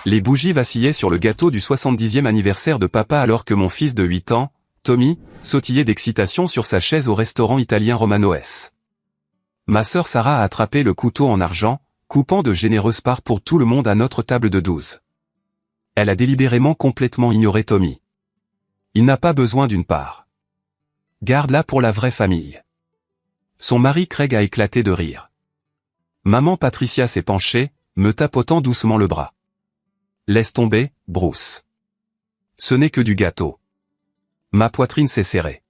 Les bougies vacillaient sur le gâteau du 70e anniversaire de papa alors que mon fils de 8 ans, Tommy, sautillait d'excitation sur sa chaise au restaurant italien Romano S. Ma sœur Sarah a attrapé le couteau en argent, coupant de généreuses parts pour tout le monde à notre table de 12. Elle a délibérément complètement ignoré Tommy. Il n'a pas besoin d'une part. Garde-la pour la vraie famille. Son mari Craig a éclaté de rire. Maman Patricia s'est penchée, me tapotant doucement le bras. Laisse tomber, Bruce. Ce n'est que du gâteau. Ma poitrine s'est serrée.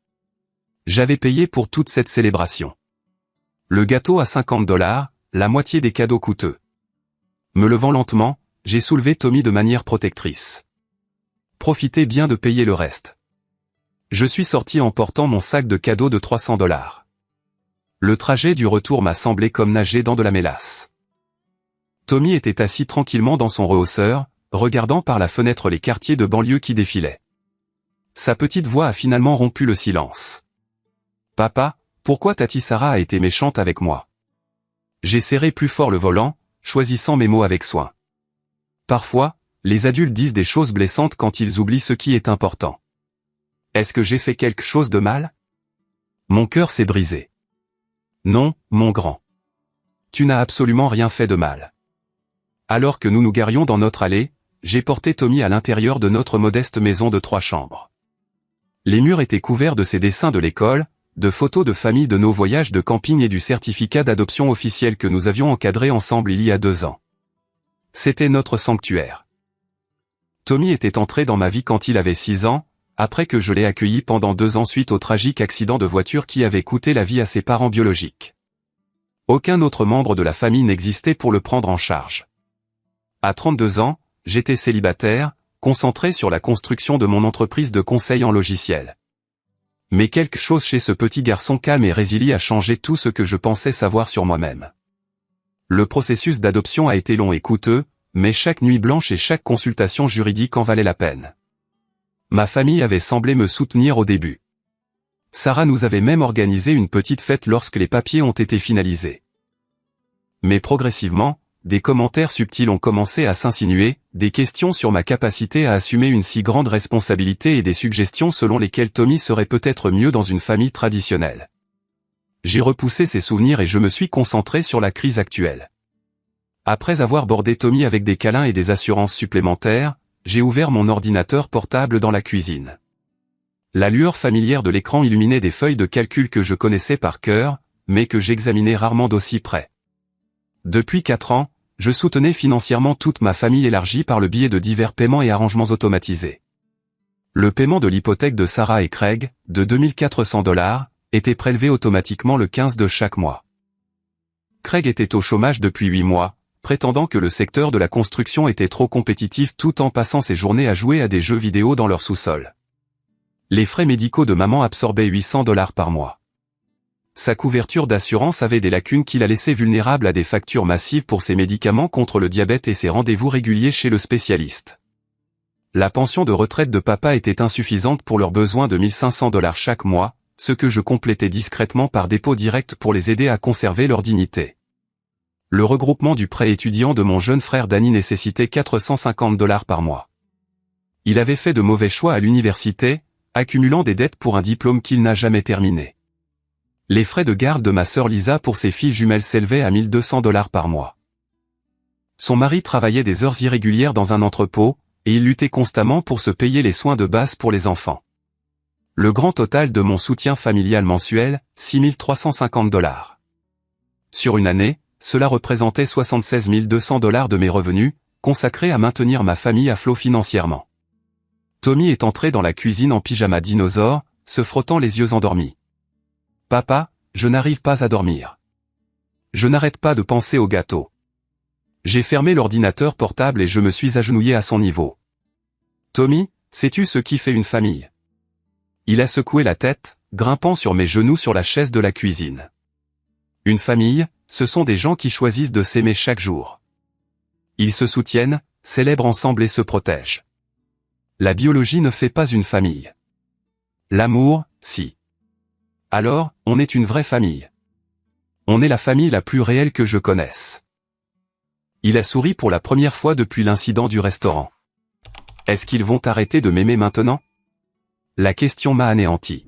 J'avais payé pour toute cette célébration. Le gâteau à $50, la moitié des cadeaux coûteux. Me levant lentement, j'ai soulevé Tommy de manière protectrice. Profitez bien de payer le reste. Je suis sorti en portant mon sac de cadeaux de $300. Le trajet du retour m'a semblé comme nager dans de la mélasse. Tommy était assis tranquillement dans son rehausseur, regardant par la fenêtre les quartiers de banlieue qui défilaient. Sa petite voix a finalement rompu le silence. « Papa, pourquoi Tati Sarah a été méchante avec moi ?» J'ai serré plus fort le volant, choisissant mes mots avec soin. Parfois, les adultes disent des choses blessantes quand ils oublient ce qui est important. Est-ce que j'ai fait quelque chose de mal? Mon cœur s'est brisé. Non, mon grand. Tu n'as absolument rien fait de mal. Alors que nous nous garions dans notre allée, j'ai porté Tommy à l'intérieur de notre modeste maison de 3 chambres. Les murs étaient couverts de ses dessins de l'école, de photos de famille de nos voyages de camping et du certificat d'adoption officiel que nous avions encadré ensemble il y a 2 ans. C'était notre sanctuaire. Tommy était entré dans ma vie quand il avait 6 ans, après que je l'ai accueilli pendant 2 ans suite au tragique accident de voiture qui avait coûté la vie à ses parents biologiques. Aucun autre membre de la famille n'existait pour le prendre en charge. À 32 ans, j'étais célibataire, concentré sur la construction de mon entreprise de conseil en logiciel. Mais quelque chose chez ce petit garçon calme et résilié a changé tout ce que je pensais savoir sur moi-même. Le processus d'adoption a été long et coûteux, mais chaque nuit blanche et chaque consultation juridique en valait la peine. Ma famille avait semblé me soutenir au début. Sarah nous avait même organisé une petite fête lorsque les papiers ont été finalisés. Mais progressivement, des commentaires subtils ont commencé à s'insinuer, des questions sur ma capacité à assumer une si grande responsabilité et des suggestions selon lesquelles Tommy serait peut-être mieux dans une famille traditionnelle. J'ai repoussé ces souvenirs et je me suis concentré sur la crise actuelle. Après avoir bordé Tommy avec des câlins et des assurances supplémentaires, j'ai ouvert mon ordinateur portable dans la cuisine. La lueur familière de l'écran illuminait des feuilles de calcul que je connaissais par cœur, mais que j'examinais rarement d'aussi près. Depuis 4 ans, je soutenais financièrement toute ma famille élargie par le biais de divers paiements et arrangements automatisés. Le paiement de l'hypothèque de Sarah et Craig, de $2400, était prélevé automatiquement le 15 de chaque mois. Craig était au chômage depuis 8 mois, prétendant que le secteur de la construction était trop compétitif tout en passant ses journées à jouer à des jeux vidéo dans leur sous-sol. Les frais médicaux de maman absorbaient $800 par mois. Sa couverture d'assurance avait des lacunes qui la laissaient vulnérable à des factures massives pour ses médicaments contre le diabète et ses rendez-vous réguliers chez le spécialiste. La pension de retraite de papa était insuffisante pour leurs besoins de $1500 chaque mois, ce que je complétais discrètement par dépôt direct pour les aider à conserver leur dignité. Le regroupement du prêt étudiant de mon jeune frère Danny nécessitait $450 par mois. Il avait fait de mauvais choix à l'université, accumulant des dettes pour un diplôme qu'il n'a jamais terminé. Les frais de garde de ma sœur Lisa pour ses filles jumelles s'élevaient à $1200 par mois. Son mari travaillait des heures irrégulières dans un entrepôt, et il luttait constamment pour se payer les soins de base pour les enfants. Le grand total de mon soutien familial mensuel, $6350. Sur une année, cela représentait $76 200 de mes revenus, consacrés à maintenir ma famille à flot financièrement. Tommy est entré dans la cuisine en pyjama dinosaure, se frottant les yeux endormis. « Papa, je n'arrive pas à dormir. Je n'arrête pas de penser au gâteau. » J'ai fermé l'ordinateur portable et je me suis agenouillé à son niveau. « Tommy, sais-tu ce qui fait une famille ?» Il a secoué la tête, grimpant sur mes genoux sur la chaise de la cuisine. « Une famille, ce sont des gens qui choisissent de s'aimer chaque jour. Ils se soutiennent, célèbrent ensemble et se protègent. La biologie ne fait pas une famille. L'amour, si. Alors, on est une vraie famille. On est la famille la plus réelle que je connaisse. » Il a souri pour la première fois depuis l'incident du restaurant. Est-ce qu'ils vont arrêter de m'aimer maintenant? La question m'a anéanti.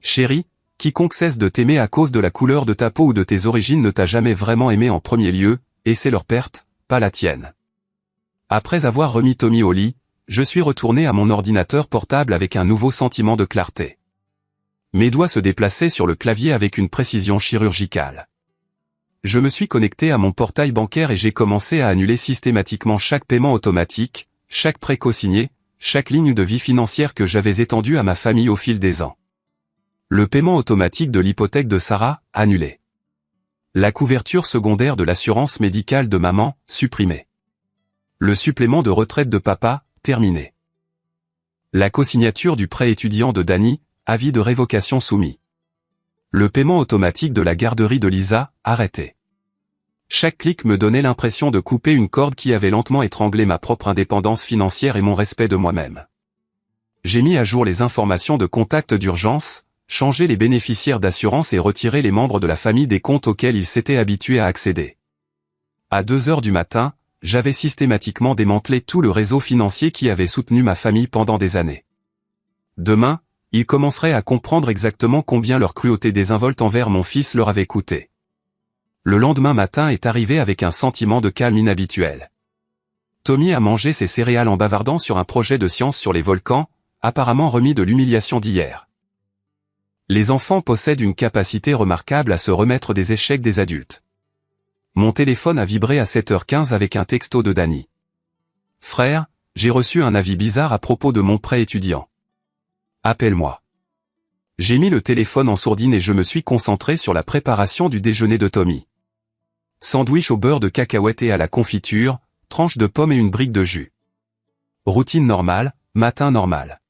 Chérie, quiconque cesse de t'aimer à cause de la couleur de ta peau ou de tes origines ne t'a jamais vraiment aimé en premier lieu, et c'est leur perte, pas la tienne. Après avoir remis Tommy au lit, je suis retourné à mon ordinateur portable avec un nouveau sentiment de clarté. Mes doigts se déplaçaient sur le clavier avec une précision chirurgicale. Je me suis connecté à mon portail bancaire et j'ai commencé à annuler systématiquement chaque paiement automatique, chaque prêt cosigné, chaque ligne de vie financière que j'avais étendue à ma famille au fil des ans. Le paiement automatique de l'hypothèque de Sarah, annulé. La couverture secondaire de l'assurance médicale de maman, supprimée. Le supplément de retraite de papa, terminé. La cosignature du prêt étudiant de Danny, avis de révocation soumis. Le paiement automatique de la garderie de Lisa, arrêté. Chaque clic me donnait l'impression de couper une corde qui avait lentement étranglé ma propre indépendance financière et mon respect de moi-même. J'ai mis à jour les informations de contact d'urgence, changé les bénéficiaires d'assurance et retiré les membres de la famille des comptes auxquels ils s'étaient habitués à accéder. À 2 heures du matin, j'avais systématiquement démantelé tout le réseau financier qui avait soutenu ma famille pendant des années. Demain, ils commenceraient à comprendre exactement combien leur cruauté désinvolte envers mon fils leur avait coûté. Le lendemain matin est arrivé avec un sentiment de calme inhabituel. Tommy a mangé ses céréales en bavardant sur un projet de science sur les volcans, apparemment remis de l'humiliation d'hier. Les enfants possèdent une capacité remarquable à se remettre des échecs des adultes. Mon téléphone a vibré à 7h15 avec un texto de Danny. « Frère, j'ai reçu un avis bizarre à propos de mon prêt étudiant. Appelle-moi. » J'ai mis le téléphone en sourdine et je me suis concentré sur la préparation du déjeuner de Tommy. Sandwich au beurre de cacahuète et à la confiture, tranche de pomme et une brique de jus. Routine normale, matin normal.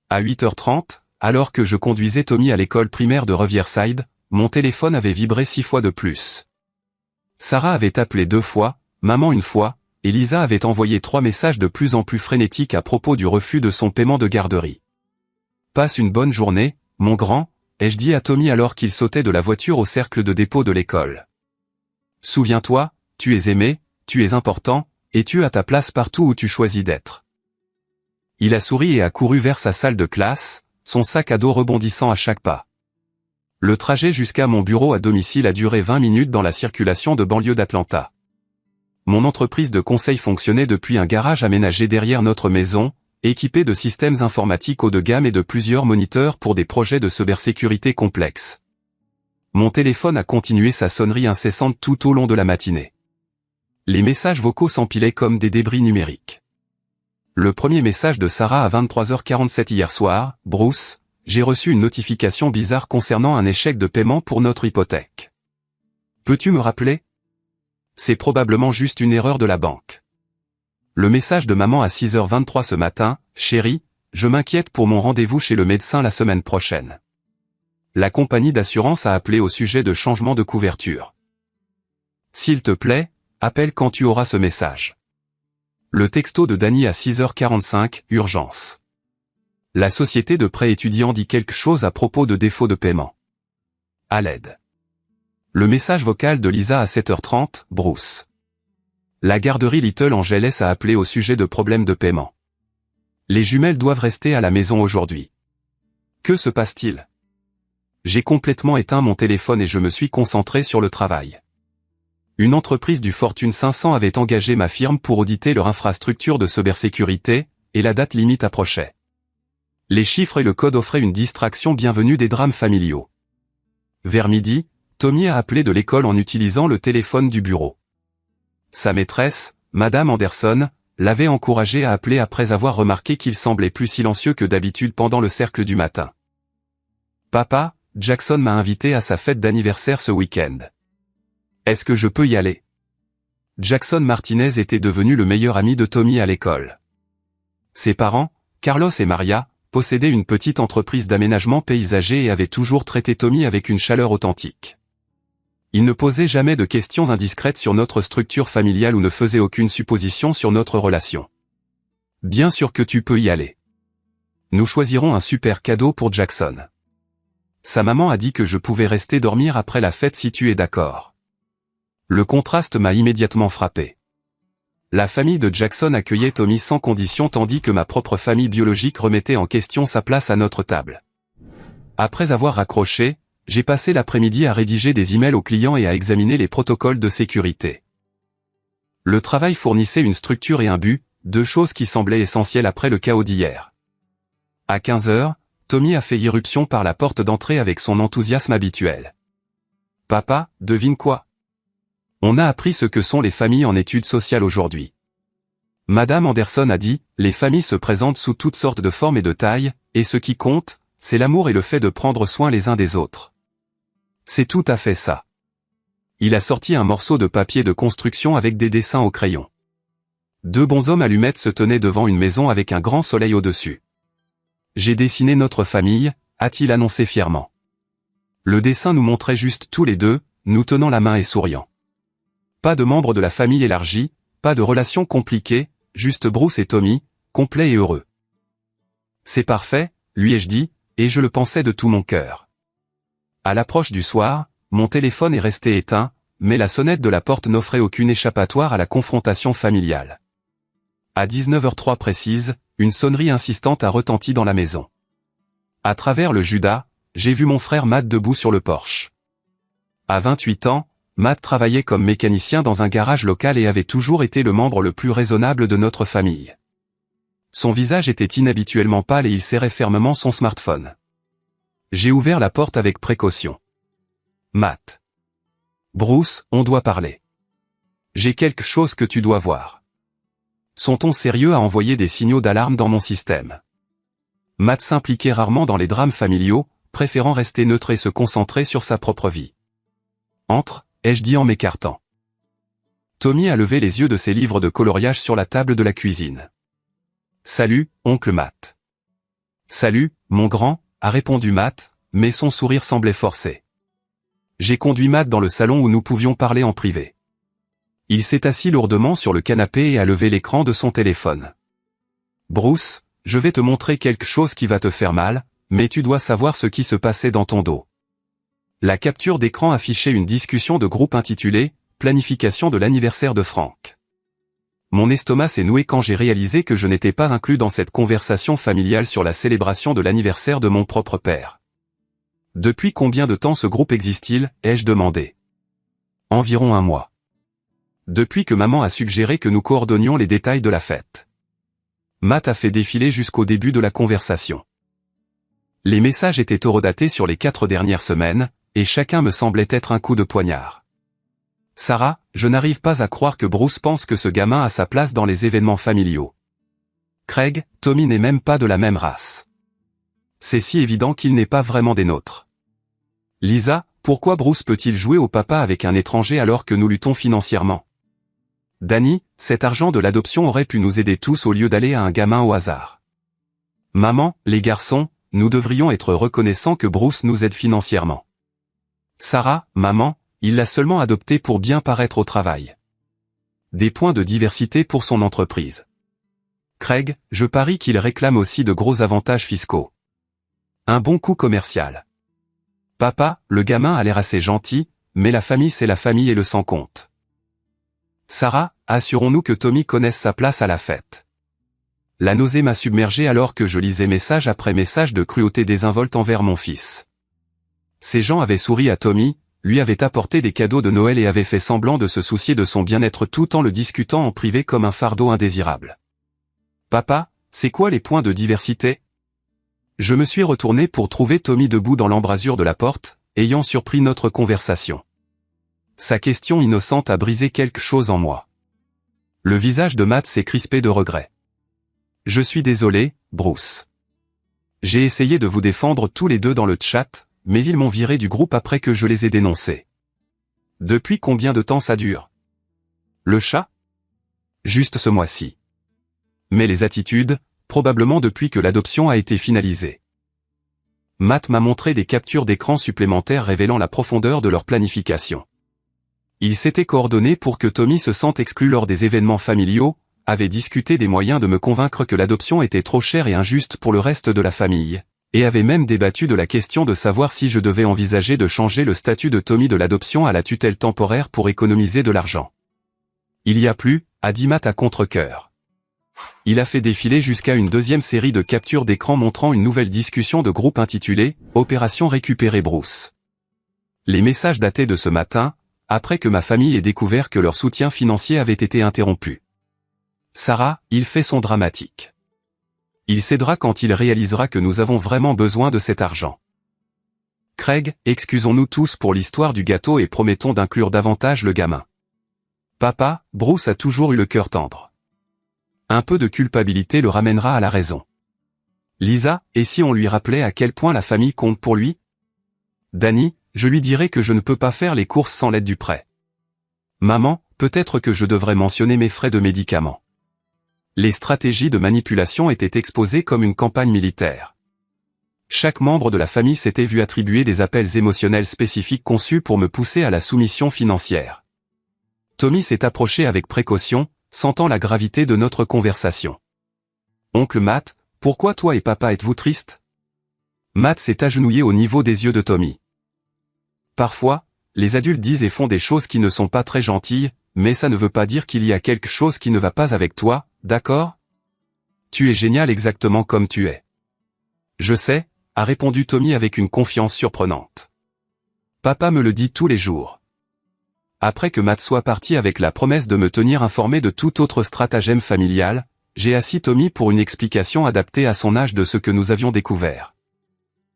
À 8h30, alors que je conduisais Tommy à l'école primaire de Riverside, mon téléphone avait vibré 6 fois de plus. Sarah avait appelé 2 fois, maman 1 fois, et Lisa avait envoyé 3 messages de plus en plus frénétiques à propos du refus de son paiement de garderie. « Passe une bonne journée, mon grand », ai-je dit à Tommy alors qu'il sautait de la voiture au cercle de dépôt de l'école. « Souviens-toi, tu es aimé, tu es important, et tu as ta place partout où tu choisis d'être. » Il a souri et a couru vers sa salle de classe, son sac à dos rebondissant à chaque pas. Le trajet jusqu'à mon bureau à domicile a duré 20 minutes dans la circulation de banlieue d'Atlanta. Mon entreprise de conseil fonctionnait depuis un garage aménagé derrière notre maison, équipé de systèmes informatiques haut de gamme et de plusieurs moniteurs pour des projets de cybersécurité complexes. Mon téléphone a continué sa sonnerie incessante tout au long de la matinée. Les messages vocaux s'empilaient comme des débris numériques. Le premier message de Sarah à 23h47 hier soir, « Bruce, j'ai reçu une notification bizarre concernant un échec de paiement pour notre hypothèque. Peux-tu me rappeler? C'est probablement juste une erreur de la banque. » Le message de maman à 6h23 ce matin, « Chérie, je m'inquiète pour mon rendez-vous chez le médecin la semaine prochaine. La compagnie d'assurance a appelé au sujet de changement de couverture. S'il te plaît, appelle quand tu auras ce message. » Le texto de Danny à 6h45, urgence. La société de prêt étudiant dit quelque chose à propos de défaut de paiement. À l'aide. Le message vocal de Lisa à 7h30, Bruce. La garderie Little Angeles a appelé au sujet de problèmes de paiement. Les jumelles doivent rester à la maison aujourd'hui. Que se passe-t-il? J'ai complètement éteint mon téléphone et je me suis concentré sur le travail. Une entreprise du Fortune 500 avait engagé ma firme pour auditer leur infrastructure de cybersécurité, et la date limite approchait. Les chiffres et le code offraient une distraction bienvenue des drames familiaux. Vers midi, Tommy a appelé de l'école en utilisant le téléphone du bureau. Sa maîtresse, Madame Anderson, l'avait encouragé à appeler après avoir remarqué qu'il semblait plus silencieux que d'habitude pendant le cercle du matin. « Papa, Jackson m'a invité à sa fête d'anniversaire ce week-end. Est-ce que je peux y aller? » Jackson Martinez était devenu le meilleur ami de Tommy à l'école. Ses parents, Carlos et Maria, possédaient une petite entreprise d'aménagement paysager et avaient toujours traité Tommy avec une chaleur authentique. Il ne posait jamais de questions indiscrètes sur notre structure familiale ou ne faisait aucune supposition sur notre relation. « Bien sûr que tu peux y aller. Nous choisirons un super cadeau pour Jackson. Sa maman a dit que je pouvais rester dormir après la fête si tu es d'accord. » Le contraste m'a immédiatement frappé. La famille de Jackson accueillait Tommy sans condition tandis que ma propre famille biologique remettait en question sa place à notre table. Après avoir raccroché, j'ai passé l'après-midi à rédiger des emails aux clients et à examiner les protocoles de sécurité. Le travail fournissait une structure et un but, deux choses qui semblaient essentielles après le chaos d'hier. À 15 heures, Tommy a fait irruption par la porte d'entrée avec son enthousiasme habituel. « Papa, devine quoi ? On a appris ce que sont les familles en études sociales aujourd'hui. Madame Anderson a dit, les familles se présentent sous toutes sortes de formes et de tailles, et ce qui compte, c'est l'amour et le fait de prendre soin les uns des autres. C'est tout à fait ça. » Il a sorti un morceau de papier de construction avec des dessins au crayon. Deux bonshommes allumettes se tenaient devant une maison avec un grand soleil au-dessus. « J'ai dessiné notre famille », a-t-il annoncé fièrement. Le dessin nous montrait juste tous les deux, nous tenant la main et souriant. Pas de membres de la famille élargie, pas de relations compliquées, juste Bruce et Tommy, complets et heureux. « C'est parfait », lui ai-je dit, et je le pensais de tout mon cœur. À l'approche du soir, mon téléphone est resté éteint, mais la sonnette de la porte n'offrait aucune échappatoire à la confrontation familiale. À 19h03 précise, une sonnerie insistante a retenti dans la maison. À travers le Judas, j'ai vu mon frère Matt debout sur le porche. À 28 ans, Matt travaillait comme mécanicien dans un garage local et avait toujours été le membre le plus raisonnable de notre famille. Son visage était inhabituellement pâle et il serrait fermement son smartphone. J'ai ouvert la porte avec précaution. « Matt. Bruce, on doit parler. J'ai quelque chose que tu dois voir. » Son ton sérieux a envoyé des signaux d'alarme dans mon système. Matt s'impliquait rarement dans les drames familiaux, préférant rester neutre et se concentrer sur sa propre vie. « Entre », ai-je dit en m'écartant. Tommy a levé les yeux de ses livres de coloriage sur la table de la cuisine. « Salut, oncle Matt. »« Salut, mon grand », a répondu Matt, mais son sourire semblait forcé. J'ai conduit Matt dans le salon où nous pouvions parler en privé. Il s'est assis lourdement sur le canapé et a levé l'écran de son téléphone. « Bruce, je vais te montrer quelque chose qui va te faire mal, mais tu dois savoir ce qui se passait dans ton dos. » La capture d'écran affichait une discussion de groupe intitulée « Planification de l'anniversaire de Frank ». Mon estomac s'est noué quand j'ai réalisé que je n'étais pas inclus dans cette conversation familiale sur la célébration de l'anniversaire de mon propre père. « Depuis combien de temps ce groupe existe-t-il » ai-je demandé. « Environ 1 mois. Depuis que maman a suggéré que nous coordonnions les détails de la fête. » Matt a fait défiler jusqu'au début de la conversation. Les messages étaient horodatés sur les 4 dernières semaines, et chacun me semblait être un coup de poignard. « Sarah, je n'arrive pas à croire que Bruce pense que ce gamin a sa place dans les événements familiaux. Craig, Tommy n'est même pas de la même race. C'est si évident qu'il n'est pas vraiment des nôtres. Lisa, pourquoi Bruce peut-il jouer au papa avec un étranger alors que nous luttons financièrement? Danny, cet argent de l'adoption aurait pu nous aider tous au lieu d'aller à un gamin au hasard. Maman, les garçons, nous devrions être reconnaissants que Bruce nous aide financièrement. Sarah, maman, il l'a seulement adopté pour bien paraître au travail. Des points de diversité pour son entreprise. Craig, je parie qu'il réclame aussi de gros avantages fiscaux. Un bon coup commercial. Papa, le gamin a l'air assez gentil, mais la famille c'est la famille et le sans compte. Sarah, assurons-nous que Tommy connaisse sa place à la fête. La nausée m'a submergé alors que je lisais message après message de cruauté désinvolte envers mon fils. Ces gens avaient souri à Tommy, lui avaient apporté des cadeaux de Noël et avaient fait semblant de se soucier de son bien-être tout en le discutant en privé comme un fardeau indésirable. Papa, c'est quoi les points de diversité? Je me suis retourné pour trouver Tommy debout dans l'embrasure de la porte, ayant surpris notre conversation. Sa question innocente a brisé quelque chose en moi. Le visage de Matt s'est crispé de regret. Je suis désolé, Bruce. J'ai essayé de vous défendre tous les deux dans le chat, mais ils m'ont viré du groupe après que je les ai dénoncés. Depuis combien de temps ça dure? Le chat? Juste ce mois-ci. Mais les attitudes, probablement depuis que l'adoption a été finalisée. Matt m'a montré des captures d'écran supplémentaires révélant la profondeur de leur planification. Ils s'étaient coordonnés pour que Tommy se sente exclu lors des événements familiaux, avaient discuté des moyens de me convaincre que l'adoption était trop chère et injuste pour le reste de la famille, et avait même débattu de la question de savoir si je devais envisager de changer le statut de Tommy de l'adoption à la tutelle temporaire pour économiser de l'argent. Il y a plus, a dit Matt à contre-cœur. Il a fait défiler jusqu'à une deuxième série de captures d'écran montrant une nouvelle discussion de groupe intitulée « Opération récupérer Bruce ». Les messages dataient de ce matin, après que ma famille ait découvert que leur soutien financier avait été interrompu. Sarah, il fait son dramatique. Il cédera quand il réalisera que nous avons vraiment besoin de cet argent. Craig, excusons-nous tous pour l'histoire du gâteau et promettons d'inclure davantage le gamin. Papa, Bruce a toujours eu le cœur tendre. Un peu de culpabilité le ramènera à la raison. Lisa, et si on lui rappelait à quel point la famille compte pour lui? Danny, je lui dirai que je ne peux pas faire les courses sans l'aide du prêt. Maman, peut-être que je devrais mentionner mes frais de médicaments. Les stratégies de manipulation étaient exposées comme une campagne militaire. Chaque membre de la famille s'était vu attribuer des appels émotionnels spécifiques conçus pour me pousser à la soumission financière. Tommy s'est approché avec précaution, sentant la gravité de notre conversation. Oncle Matt, pourquoi toi et papa êtes-vous tristes? Matt s'est agenouillé au niveau des yeux de Tommy. Parfois, les adultes disent et font des choses qui ne sont pas très gentilles, mais ça ne veut pas dire qu'il y a quelque chose qui ne va pas avec toi, d'accord? Tu es génial exactement comme tu es. Je sais, a répondu Tommy avec une confiance surprenante. Papa me le dit tous les jours. Après que Matt soit parti avec la promesse de me tenir informé de tout autre stratagème familial, j'ai assis Tommy pour une explication adaptée à son âge de ce que nous avions découvert.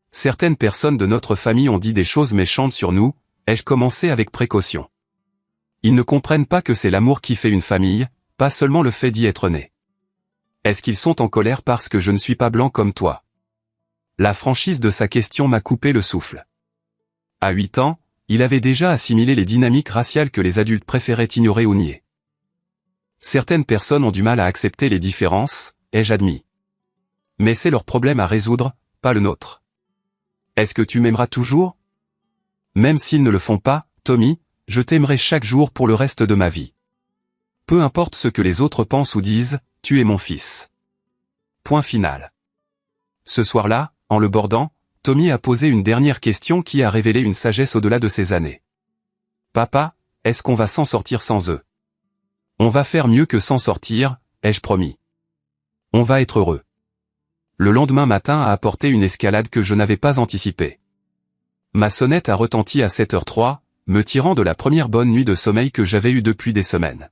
Certaines personnes de notre famille ont dit des choses méchantes sur nous, ai-je commencé avec précaution. Ils ne comprennent pas que c'est l'amour qui fait une famille, pas seulement le fait d'y être né. Est-ce qu'ils sont en colère parce que je ne suis pas blanc comme toi? La franchise de sa question m'a coupé le souffle. À 8 ans, il avait déjà assimilé les dynamiques raciales que les adultes préféraient ignorer ou nier. Certaines personnes ont du mal à accepter les différences, ai-je admis. Mais c'est leur problème à résoudre, pas le nôtre. Est-ce que tu m'aimeras toujours? Même s'ils ne le font pas, Tommy, je t'aimerai chaque jour pour le reste de ma vie. Peu importe ce que les autres pensent ou disent, tu es mon fils. Point final. Ce soir-là, en le bordant, Tommy a posé une dernière question qui a révélé une sagesse au-delà de ses années. Papa, est-ce qu'on va s'en sortir sans eux? On va faire mieux que s'en sortir, ai-je promis. On va être heureux. Le lendemain matin a apporté une escalade que je n'avais pas anticipée. Ma sonnette a retenti à 7h03, me tirant de la première bonne nuit de sommeil que j'avais eue depuis des semaines.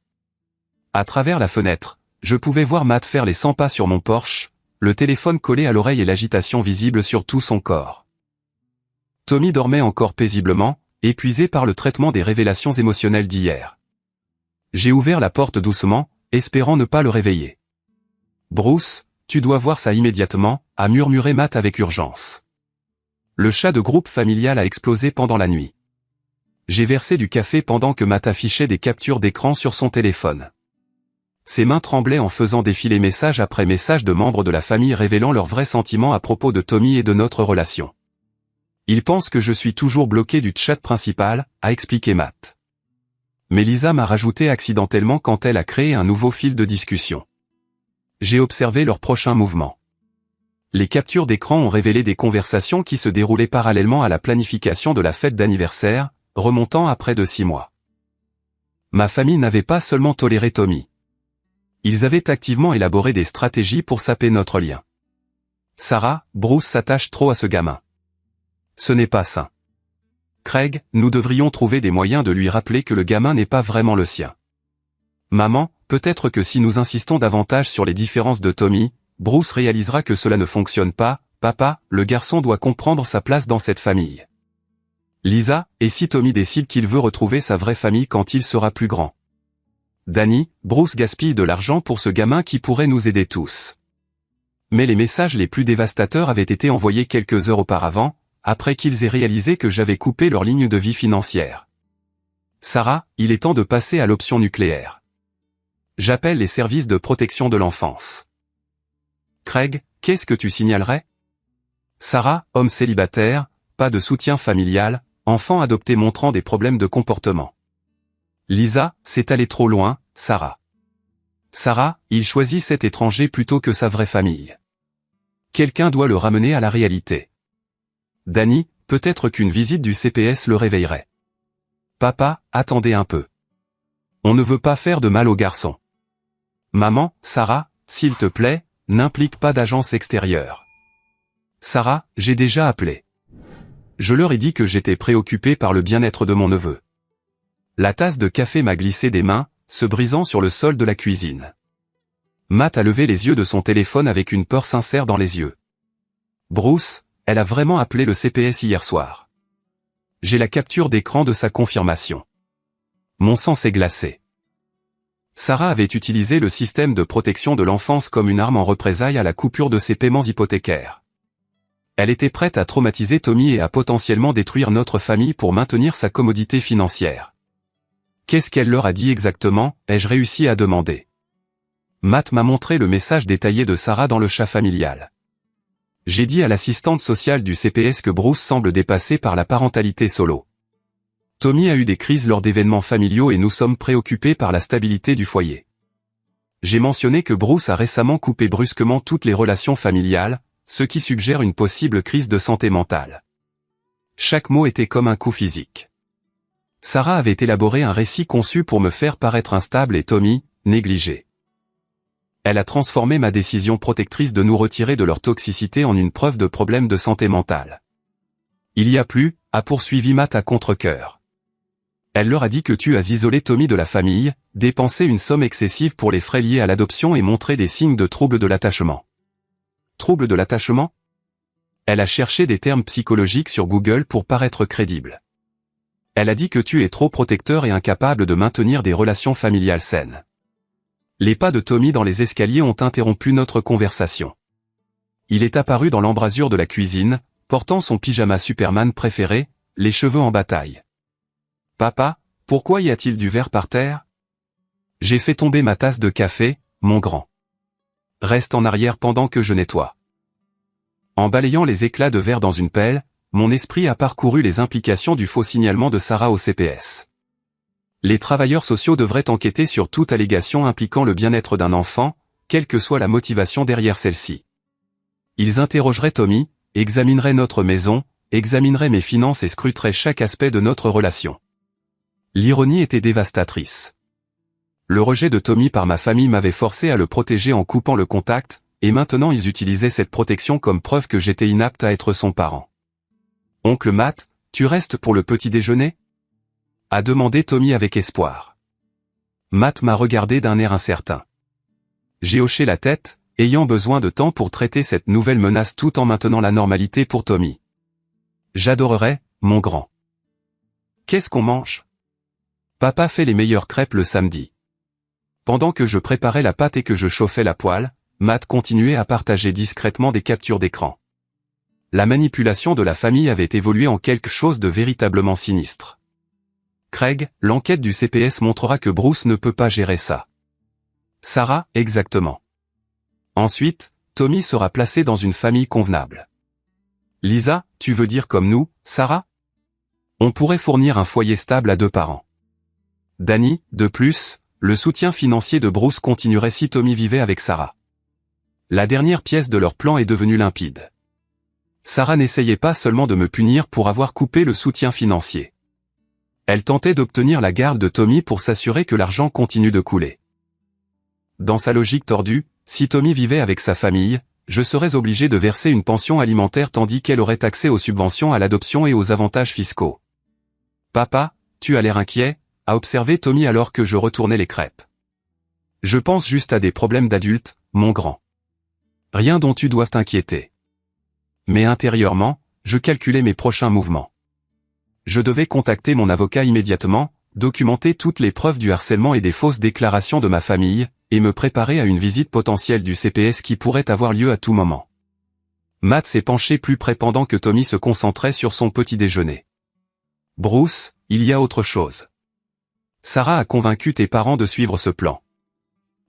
À travers la fenêtre, je pouvais voir Matt faire les 100 pas sur mon Porsche, le téléphone collé à l'oreille et l'agitation visible sur tout son corps. Tommy dormait encore paisiblement, épuisé par le traitement des révélations émotionnelles d'hier. J'ai ouvert la porte doucement, espérant ne pas le réveiller. Bruce, tu dois voir ça immédiatement, a murmuré Matt avec urgence. Le chat de groupe familial a explosé pendant la nuit. J'ai versé du café pendant que Matt affichait des captures d'écran sur son téléphone. Ses mains tremblaient en faisant défiler message après message de membres de la famille révélant leurs vrais sentiments à propos de Tommy et de notre relation. Il pense que je suis toujours bloqué du chat principal, a expliqué Matt. Mais Lisa m'a rajouté accidentellement quand elle a créé un nouveau fil de discussion. J'ai observé leurs prochains mouvements. Les captures d'écran ont révélé des conversations qui se déroulaient parallèlement à la planification de la fête d'anniversaire, remontant à près de 6 mois. Ma famille n'avait pas seulement toléré Tommy. Ils avaient activement élaboré des stratégies pour saper notre lien. Sarah, Bruce s'attache trop à ce gamin. Ce n'est pas sain. Craig, nous devrions trouver des moyens de lui rappeler que le gamin n'est pas vraiment le sien. Maman, peut-être que si nous insistons davantage sur les différences de Tommy, Bruce réalisera que cela ne fonctionne pas. Papa, le garçon doit comprendre sa place dans cette famille. Lisa, et si Tommy décide qu'il veut retrouver sa vraie famille quand il sera plus grand? Danny, Bruce gaspille de l'argent pour ce gamin qui pourrait nous aider tous. Mais les messages les plus dévastateurs avaient été envoyés quelques heures auparavant, après qu'ils aient réalisé que j'avais coupé leur ligne de vie financière. Sarah, il est temps de passer à l'option nucléaire. J'appelle les services de protection de l'enfance. Craig, qu'est-ce que tu signalerais? Sarah, homme célibataire, pas de soutien familial, enfant adopté montrant des problèmes de comportement. Lisa, c'est allé trop loin, Sarah. Sarah, il choisit cet étranger plutôt que sa vraie famille. Quelqu'un doit le ramener à la réalité. Danny, peut-être qu'une visite du CPS le réveillerait. Papa, attendez un peu. On ne veut pas faire de mal aux garçons. Maman, Sarah, s'il te plaît, n'implique pas d'agence extérieure. Sarah, j'ai déjà appelé. Je leur ai dit que j'étais préoccupé par le bien-être de mon neveu. La tasse de café m'a glissé des mains, se brisant sur le sol de la cuisine. Matt a levé les yeux de son téléphone avec une peur sincère dans les yeux. Bruce, elle a vraiment appelé le CPS hier soir. J'ai la capture d'écran de sa confirmation. Mon sang s'est glacé. Sarah avait utilisé le système de protection de l'enfance comme une arme en représailles à la coupure de ses paiements hypothécaires. Elle était prête à traumatiser Tommy et à potentiellement détruire notre famille pour maintenir sa commodité financière. Qu'est-ce qu'elle leur a dit exactement, ai-je réussi à demander. Matt m'a montré le message détaillé de Sarah dans le chat familial. J'ai dit à l'assistante sociale du CPS que Bruce semble dépassé par la parentalité solo. Tommy a eu des crises lors d'événements familiaux et nous sommes préoccupés par la stabilité du foyer. J'ai mentionné que Bruce a récemment coupé brusquement toutes les relations familiales, ce qui suggère une possible crise de santé mentale. Chaque mot était comme un coup physique. Sarah avait élaboré un récit conçu pour me faire paraître instable et Tommy, négligé. Elle a transformé ma décision protectrice de nous retirer de leur toxicité en une preuve de problème de santé mentale. Il y a plus, a poursuivi Matt à contre-cœur. Elle leur a dit que tu as isolé Tommy de la famille, dépensé une somme excessive pour les frais liés à l'adoption et montré des signes de troubles de l'attachement. Troubles de l'attachement? Elle a cherché des termes psychologiques sur Google pour paraître crédible. Elle a dit que tu es trop protecteur et incapable de maintenir des relations familiales saines. Les pas de Tommy dans les escaliers ont interrompu notre conversation. Il est apparu dans l'embrasure de la cuisine, portant son pyjama Superman préféré, les cheveux en bataille. Papa, pourquoi y a-t-il du verre par terre? J'ai fait tomber ma tasse de café, mon grand. Reste en arrière pendant que je nettoie. En balayant les éclats de verre dans une pelle, mon esprit a parcouru les implications du faux signalement de Sarah au CPS. Les travailleurs sociaux devraient enquêter sur toute allégation impliquant le bien-être d'un enfant, quelle que soit la motivation derrière celle-ci. Ils interrogeraient Tommy, examineraient notre maison, examineraient mes finances et scruteraient chaque aspect de notre relation. L'ironie était dévastatrice. Le rejet de Tommy par ma famille m'avait forcé à le protéger en coupant le contact, et maintenant ils utilisaient cette protection comme preuve que j'étais inapte à être son parent. Oncle Matt, tu restes pour le petit déjeuner? A demandé Tommy avec espoir. Matt m'a regardé d'un air incertain. J'ai hoché la tête, ayant besoin de temps pour traiter cette nouvelle menace tout en maintenant la normalité pour Tommy. J'adorerais, mon grand. Qu'est-ce qu'on mange? Papa fait les meilleures crêpes le samedi. Pendant que je préparais la pâte et que je chauffais la poêle, Matt continuait à partager discrètement des captures d'écran. La manipulation de la famille avait évolué en quelque chose de véritablement sinistre. Craig, l'enquête du CPS montrera que Bruce ne peut pas gérer ça. Sarah, exactement. Ensuite, Tommy sera placé dans une famille convenable. Lisa, tu veux dire comme nous, Sarah? On pourrait fournir un foyer stable à 2 parents. Danny, de plus, le soutien financier de Bruce continuerait si Tommy vivait avec Sarah. La dernière pièce de leur plan est devenue limpide. Sarah n'essayait pas seulement de me punir pour avoir coupé le soutien financier. Elle tentait d'obtenir la garde de Tommy pour s'assurer que l'argent continue de couler. Dans sa logique tordue, si Tommy vivait avec sa famille, je serais obligé de verser une pension alimentaire tandis qu'elle aurait accès aux subventions à l'adoption et aux avantages fiscaux. Papa, tu as l'air inquiet, a observé Tommy alors que je retournais les crêpes. Je pense juste à des problèmes d'adultes, mon grand. Rien dont tu doives t'inquiéter. Mais intérieurement, je calculais mes prochains mouvements. Je devais contacter mon avocat immédiatement, documenter toutes les preuves du harcèlement et des fausses déclarations de ma famille, et me préparer à une visite potentielle du CPS qui pourrait avoir lieu à tout moment. Matt s'est penché plus près pendant que Tommy se concentrait sur son petit déjeuner. Bruce, il y a autre chose. Sarah a convaincu tes parents de suivre ce plan.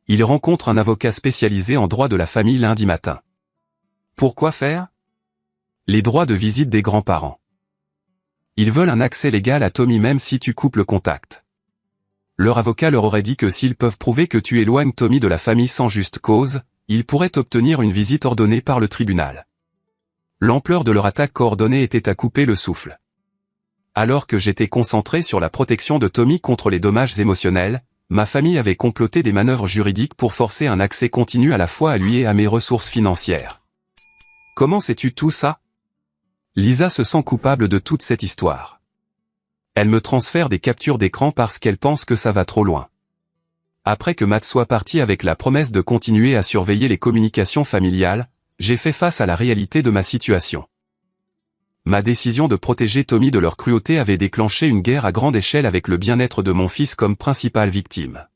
Ils rencontrent un avocat spécialisé en droit de la famille lundi matin. Pourquoi faire? Les droits de visite des grands-parents. Ils veulent un accès légal à Tommy même si tu coupes le contact. Leur avocat leur aurait dit que s'ils peuvent prouver que tu éloignes Tommy de la famille sans juste cause, ils pourraient obtenir une visite ordonnée par le tribunal. L'ampleur de leur attaque coordonnée était à couper le souffle. Alors que j'étais concentré sur la protection de Tommy contre les dommages émotionnels, ma famille avait comploté des manœuvres juridiques pour forcer un accès continu à la fois à lui et à mes ressources financières. Comment sais-tu tout ça? Lisa se sent coupable de toute cette histoire. Elle me transfère des captures d'écran parce qu'elle pense que ça va trop loin. Après que Matt soit parti avec la promesse de continuer à surveiller les communications familiales, j'ai fait face à la réalité de ma situation. Ma décision de protéger Tommy de leur cruauté avait déclenché une guerre à grande échelle avec le bien-être de mon fils comme principale victime.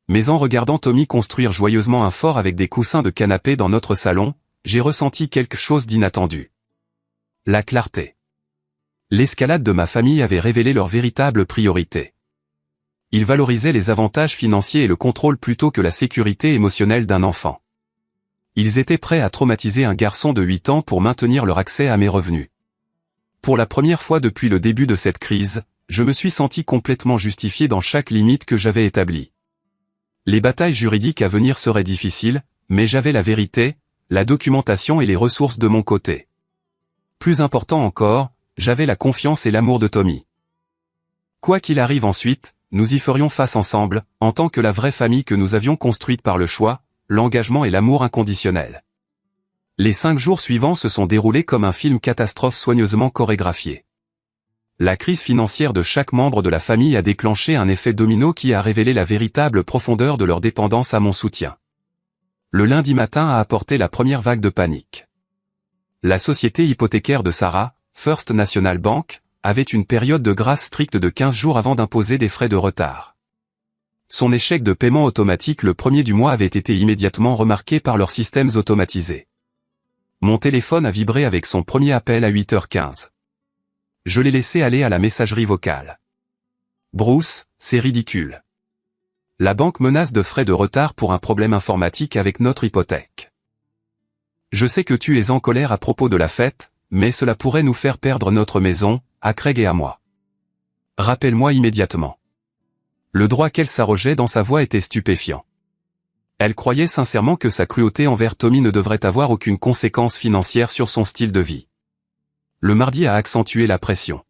Mais en regardant Tommy construire joyeusement un fort avec des coussins de canapé dans notre salon, j'ai ressenti quelque chose d'inattendu. La clarté. L'escalade de ma famille avait révélé leurs véritables priorités. Ils valorisaient les avantages financiers et le contrôle plutôt que la sécurité émotionnelle d'un enfant. Ils étaient prêts à traumatiser un garçon de 8 ans pour maintenir leur accès à mes revenus. Pour la première fois depuis le début de cette crise, je me suis senti complètement justifié dans chaque limite que j'avais établie. Les batailles juridiques à venir seraient difficiles, mais j'avais la vérité, la documentation et les ressources de mon côté. Plus important encore, j'avais la confiance et l'amour de Tommy. Quoi qu'il arrive ensuite, nous y ferions face ensemble, en tant que la vraie famille que nous avions construite par le choix, l'engagement et l'amour inconditionnel. Les 5 jours suivants se sont déroulés comme un film catastrophe soigneusement chorégraphié. La crise financière de chaque membre de la famille a déclenché un effet domino qui a révélé la véritable profondeur de leur dépendance à mon soutien. Le lundi matin a apporté la première vague de panique. La société hypothécaire de Sarah, First National Bank, avait une période de grâce stricte de 15 jours avant d'imposer des frais de retard. Son échec de paiement automatique le premier du mois avait été immédiatement remarqué par leurs systèmes automatisés. Mon téléphone a vibré avec son premier appel à 8h15. Je l'ai laissé aller à la messagerie vocale. Bruce, c'est ridicule. La banque menace de frais de retard pour un problème informatique avec notre hypothèque. Je sais que tu es en colère à propos de la fête, mais cela pourrait nous faire perdre notre maison, à Craig et à moi. Rappelle-moi immédiatement. Le droit qu'elle s'arrogeait dans sa voix était stupéfiant. Elle croyait sincèrement que sa cruauté envers Tommy ne devrait avoir aucune conséquence financière sur son style de vie. Le mardi a accentué la pression.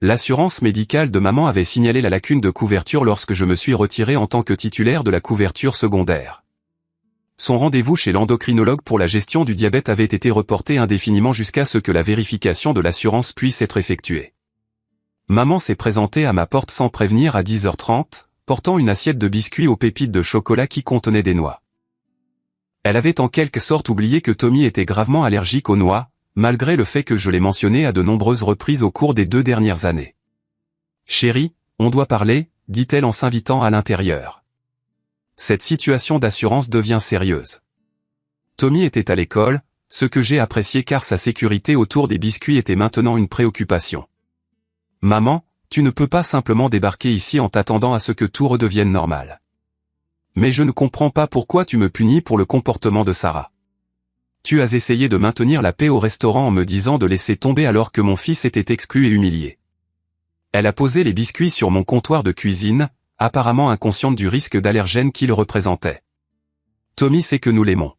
L'assurance médicale de maman avait signalé la lacune de couverture lorsque je me suis retiré en tant que titulaire de la couverture secondaire. Son rendez-vous chez l'endocrinologue pour la gestion du diabète avait été reporté indéfiniment jusqu'à ce que la vérification de l'assurance puisse être effectuée. Maman s'est présentée à ma porte sans prévenir à 10h30, portant une assiette de biscuits aux pépites de chocolat qui contenait des noix. Elle avait en quelque sorte oublié que Tommy était gravement allergique aux noix, malgré le fait que je l'ai mentionné à de nombreuses reprises au cours des 2 dernières années. « Chérie, on doit parler », dit-elle en s'invitant à l'intérieur. Cette situation d'assurance devient sérieuse. Tommy était à l'école, ce que j'ai apprécié car sa sécurité autour des biscuits était maintenant une préoccupation. « Maman, tu ne peux pas simplement débarquer ici en t'attendant à ce que tout redevienne normal. Mais je ne comprends pas pourquoi tu me punis pour le comportement de Sarah. Tu as essayé de maintenir la paix au restaurant en me disant de laisser tomber alors que mon fils était exclu et humilié. » Elle a posé les biscuits sur mon comptoir de cuisine, apparemment inconsciente du risque d'allergène qu'il représentait. Tommy sait que nous l'aimons.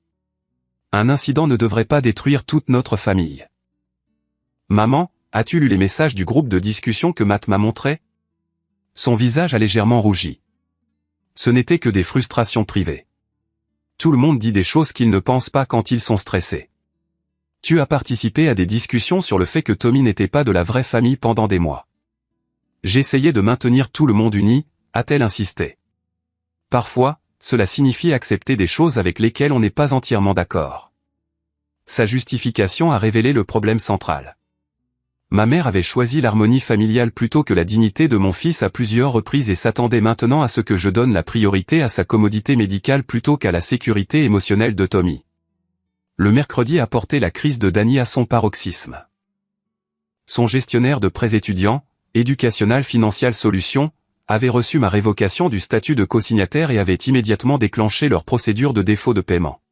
Un incident ne devrait pas détruire toute notre famille. Maman, as-tu lu les messages du groupe de discussion que Matt m'a montré? Son visage a légèrement rougi. Ce n'était que des frustrations privées. Tout le monde dit des choses qu'ils ne pensent pas quand ils sont stressés. Tu as participé à des discussions sur le fait que Tommy n'était pas de la vraie famille pendant des mois. J'essayais de maintenir tout le monde uni, a-t-elle insisté. Parfois, cela signifie accepter des choses avec lesquelles on n'est pas entièrement d'accord. Sa justification a révélé le problème central. Ma mère avait choisi l'harmonie familiale plutôt que la dignité de mon fils à plusieurs reprises et s'attendait maintenant à ce que je donne la priorité à sa commodité médicale plutôt qu'à la sécurité émotionnelle de Tommy. Le mercredi a porté la crise de Danny à son paroxysme. Son gestionnaire de prêts étudiants, Educational Financial Solutions, avait reçu ma révocation du statut de cosignataire et avait immédiatement déclenché leur procédure de défaut de paiement.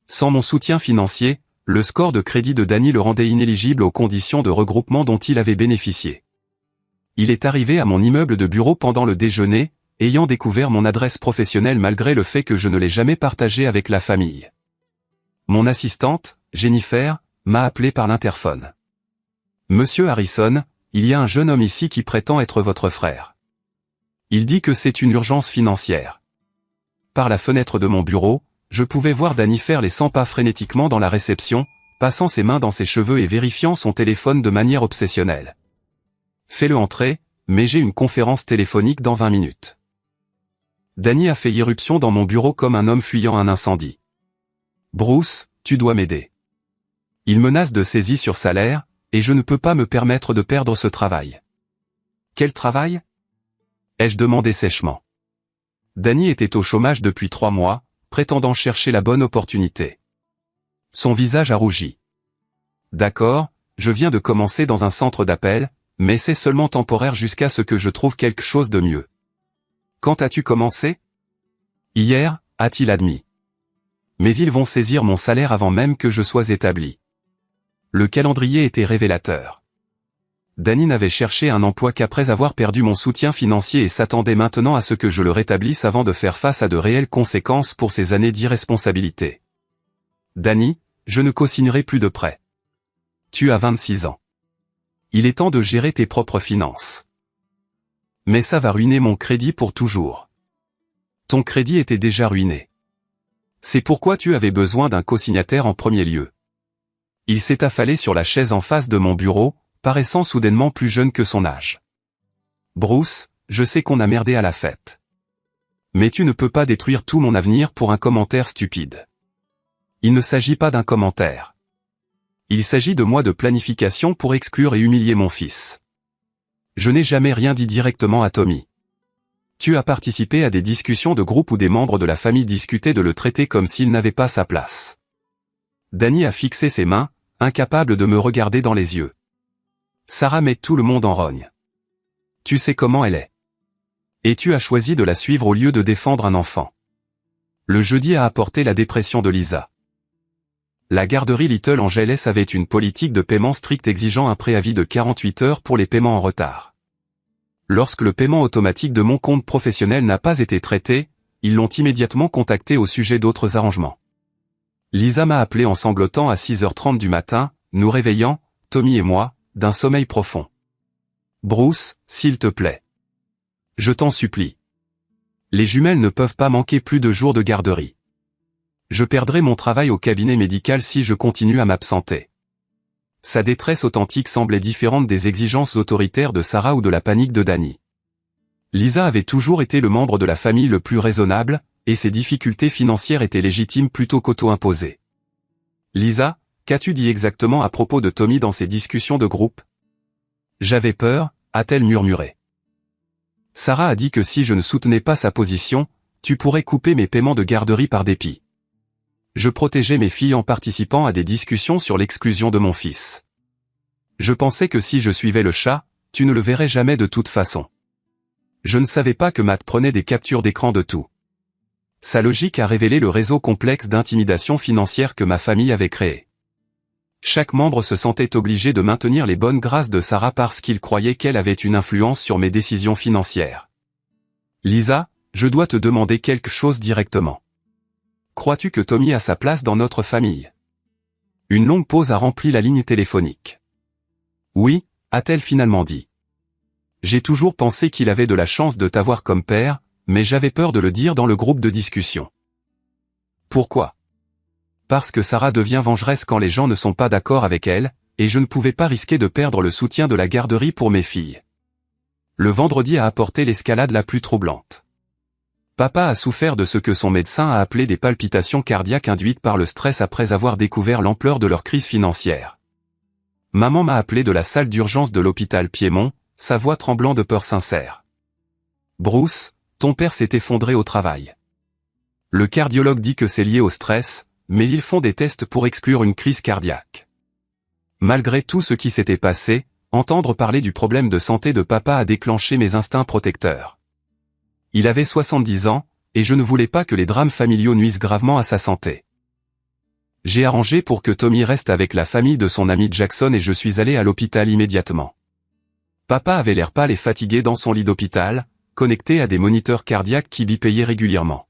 Sans mon soutien financier, le score de crédit de Danny le rendait inéligible aux conditions de regroupement dont il avait bénéficié. Il est arrivé à mon immeuble de bureau pendant le déjeuner, ayant découvert mon adresse professionnelle malgré le fait que je ne l'ai jamais partagée avec la famille. Mon assistante, Jennifer, m'a appelé par l'interphone. Monsieur Harrison, il y a un jeune homme ici qui prétend être votre frère. Il dit que c'est une urgence financière. Par la fenêtre de mon bureau, je pouvais voir Danny faire les 100 pas frénétiquement dans la réception, passant ses mains dans ses cheveux et vérifiant son téléphone de manière obsessionnelle. Fais-le entrer, mais j'ai une conférence téléphonique dans 20 minutes. Danny a fait irruption dans mon bureau comme un homme fuyant un incendie. Bruce, tu dois m'aider. Il menace de saisie sur salaire, et je ne peux pas me permettre de perdre ce travail. Quel travail? Ai-je demandé sèchement. Danny était au chômage depuis 3 mois, prétendant chercher la bonne opportunité. Son visage a rougi. D'accord, je viens de commencer dans un centre d'appel, mais c'est seulement temporaire jusqu'à ce que je trouve quelque chose de mieux. Quand as-tu commencé? Hier, a-t-il admis. Mais ils vont saisir mon salaire avant même que je sois établi. Le calendrier était révélateur. Danny n'avait cherché un emploi qu'après avoir perdu mon soutien financier et s'attendait maintenant à ce que je le rétablisse avant de faire face à de réelles conséquences pour ses années d'irresponsabilité. Danny, je ne co-signerai plus de prêt. Tu as 26 ans. Il est temps de gérer tes propres finances. Mais ça va ruiner mon crédit pour toujours. Ton crédit était déjà ruiné. C'est pourquoi tu avais besoin d'un co-signataire en premier lieu. Il s'est affalé sur la chaise en face de mon bureau, paraissant soudainement plus jeune que son âge. Bruce, je sais qu'on a merdé à la fête. Mais tu ne peux pas détruire tout mon avenir pour un commentaire stupide. Il ne s'agit pas d'un commentaire. Il s'agit de mois de planification pour exclure et humilier mon fils. Je n'ai jamais rien dit directement à Tommy. Tu as participé à des discussions de groupe où des membres de la famille discutaient de le traiter comme s'il n'avait pas sa place. Danny a fixé ses mains, incapable de me regarder dans les yeux. Sarah met tout le monde en rogne. Tu sais comment elle est. Et tu as choisi de la suivre au lieu de défendre un enfant. Le jeudi a apporté la dépression de Lisa. La garderie Little Angeles avait une politique de paiement stricte exigeant un préavis de 48 heures pour les paiements en retard. Lorsque le paiement automatique de mon compte professionnel n'a pas été traité, ils l'ont immédiatement contacté au sujet d'autres arrangements. Lisa m'a appelé en sanglotant à 6h30 du matin, nous réveillant, Tommy et moi, d'un sommeil profond. Bruce, s'il te plaît. Je t'en supplie. Les jumelles ne peuvent pas manquer plus de jours de garderie. Je perdrai mon travail au cabinet médical si je continue à m'absenter. Sa détresse authentique semblait différente des exigences autoritaires de Sarah ou de la panique de Danny. Lisa avait toujours été le membre de la famille le plus raisonnable, et ses difficultés financières étaient légitimes plutôt qu'auto-imposées. Lisa, qu'as-tu dit exactement à propos de Tommy dans ces discussions de groupe? J'avais peur, a-t-elle murmuré. Sarah a dit que si je ne soutenais pas sa position, tu pourrais couper mes paiements de garderie par dépit. Je protégeais mes filles en participant à des discussions sur l'exclusion de mon fils. Je pensais que si je suivais le chat, tu ne le verrais jamais de toute façon. Je ne savais pas que Matt prenait des captures d'écran de tout. Sa logique a révélé le réseau complexe d'intimidation financière que ma famille avait créé. Chaque membre se sentait obligé de maintenir les bonnes grâces de Sarah parce qu'il croyait qu'elle avait une influence sur mes décisions financières. Lisa, je dois te demander quelque chose directement. Crois-tu que Tommy a sa place dans notre famille? Une longue pause a rempli la ligne téléphonique. Oui, a-t-elle finalement dit. J'ai toujours pensé qu'il avait de la chance de t'avoir comme père, mais j'avais peur de le dire dans le groupe de discussion. Pourquoi? Parce que Sarah devient vengeresse quand les gens ne sont pas d'accord avec elle, et je ne pouvais pas risquer de perdre le soutien de la garderie pour mes filles. Le vendredi a apporté l'escalade la plus troublante. Papa a souffert de ce que son médecin a appelé des palpitations cardiaques induites par le stress après avoir découvert l'ampleur de leur crise financière. Maman m'a appelé de la salle d'urgence de l'hôpital Piémont, sa voix tremblant de peur sincère. Bruce, ton père s'est effondré au travail. Le cardiologue dit que c'est lié au stress, mais ils font des tests pour exclure une crise cardiaque. Malgré tout ce qui s'était passé, entendre parler du problème de santé de papa a déclenché mes instincts protecteurs. Il avait 70 ans, et je ne voulais pas que les drames familiaux nuisent gravement à sa santé. J'ai arrangé pour que Tommy reste avec la famille de son ami Jackson et je suis allé à l'hôpital immédiatement. Papa avait l'air pâle et fatigué dans son lit d'hôpital, connecté à des moniteurs cardiaques qui bipayaient régulièrement.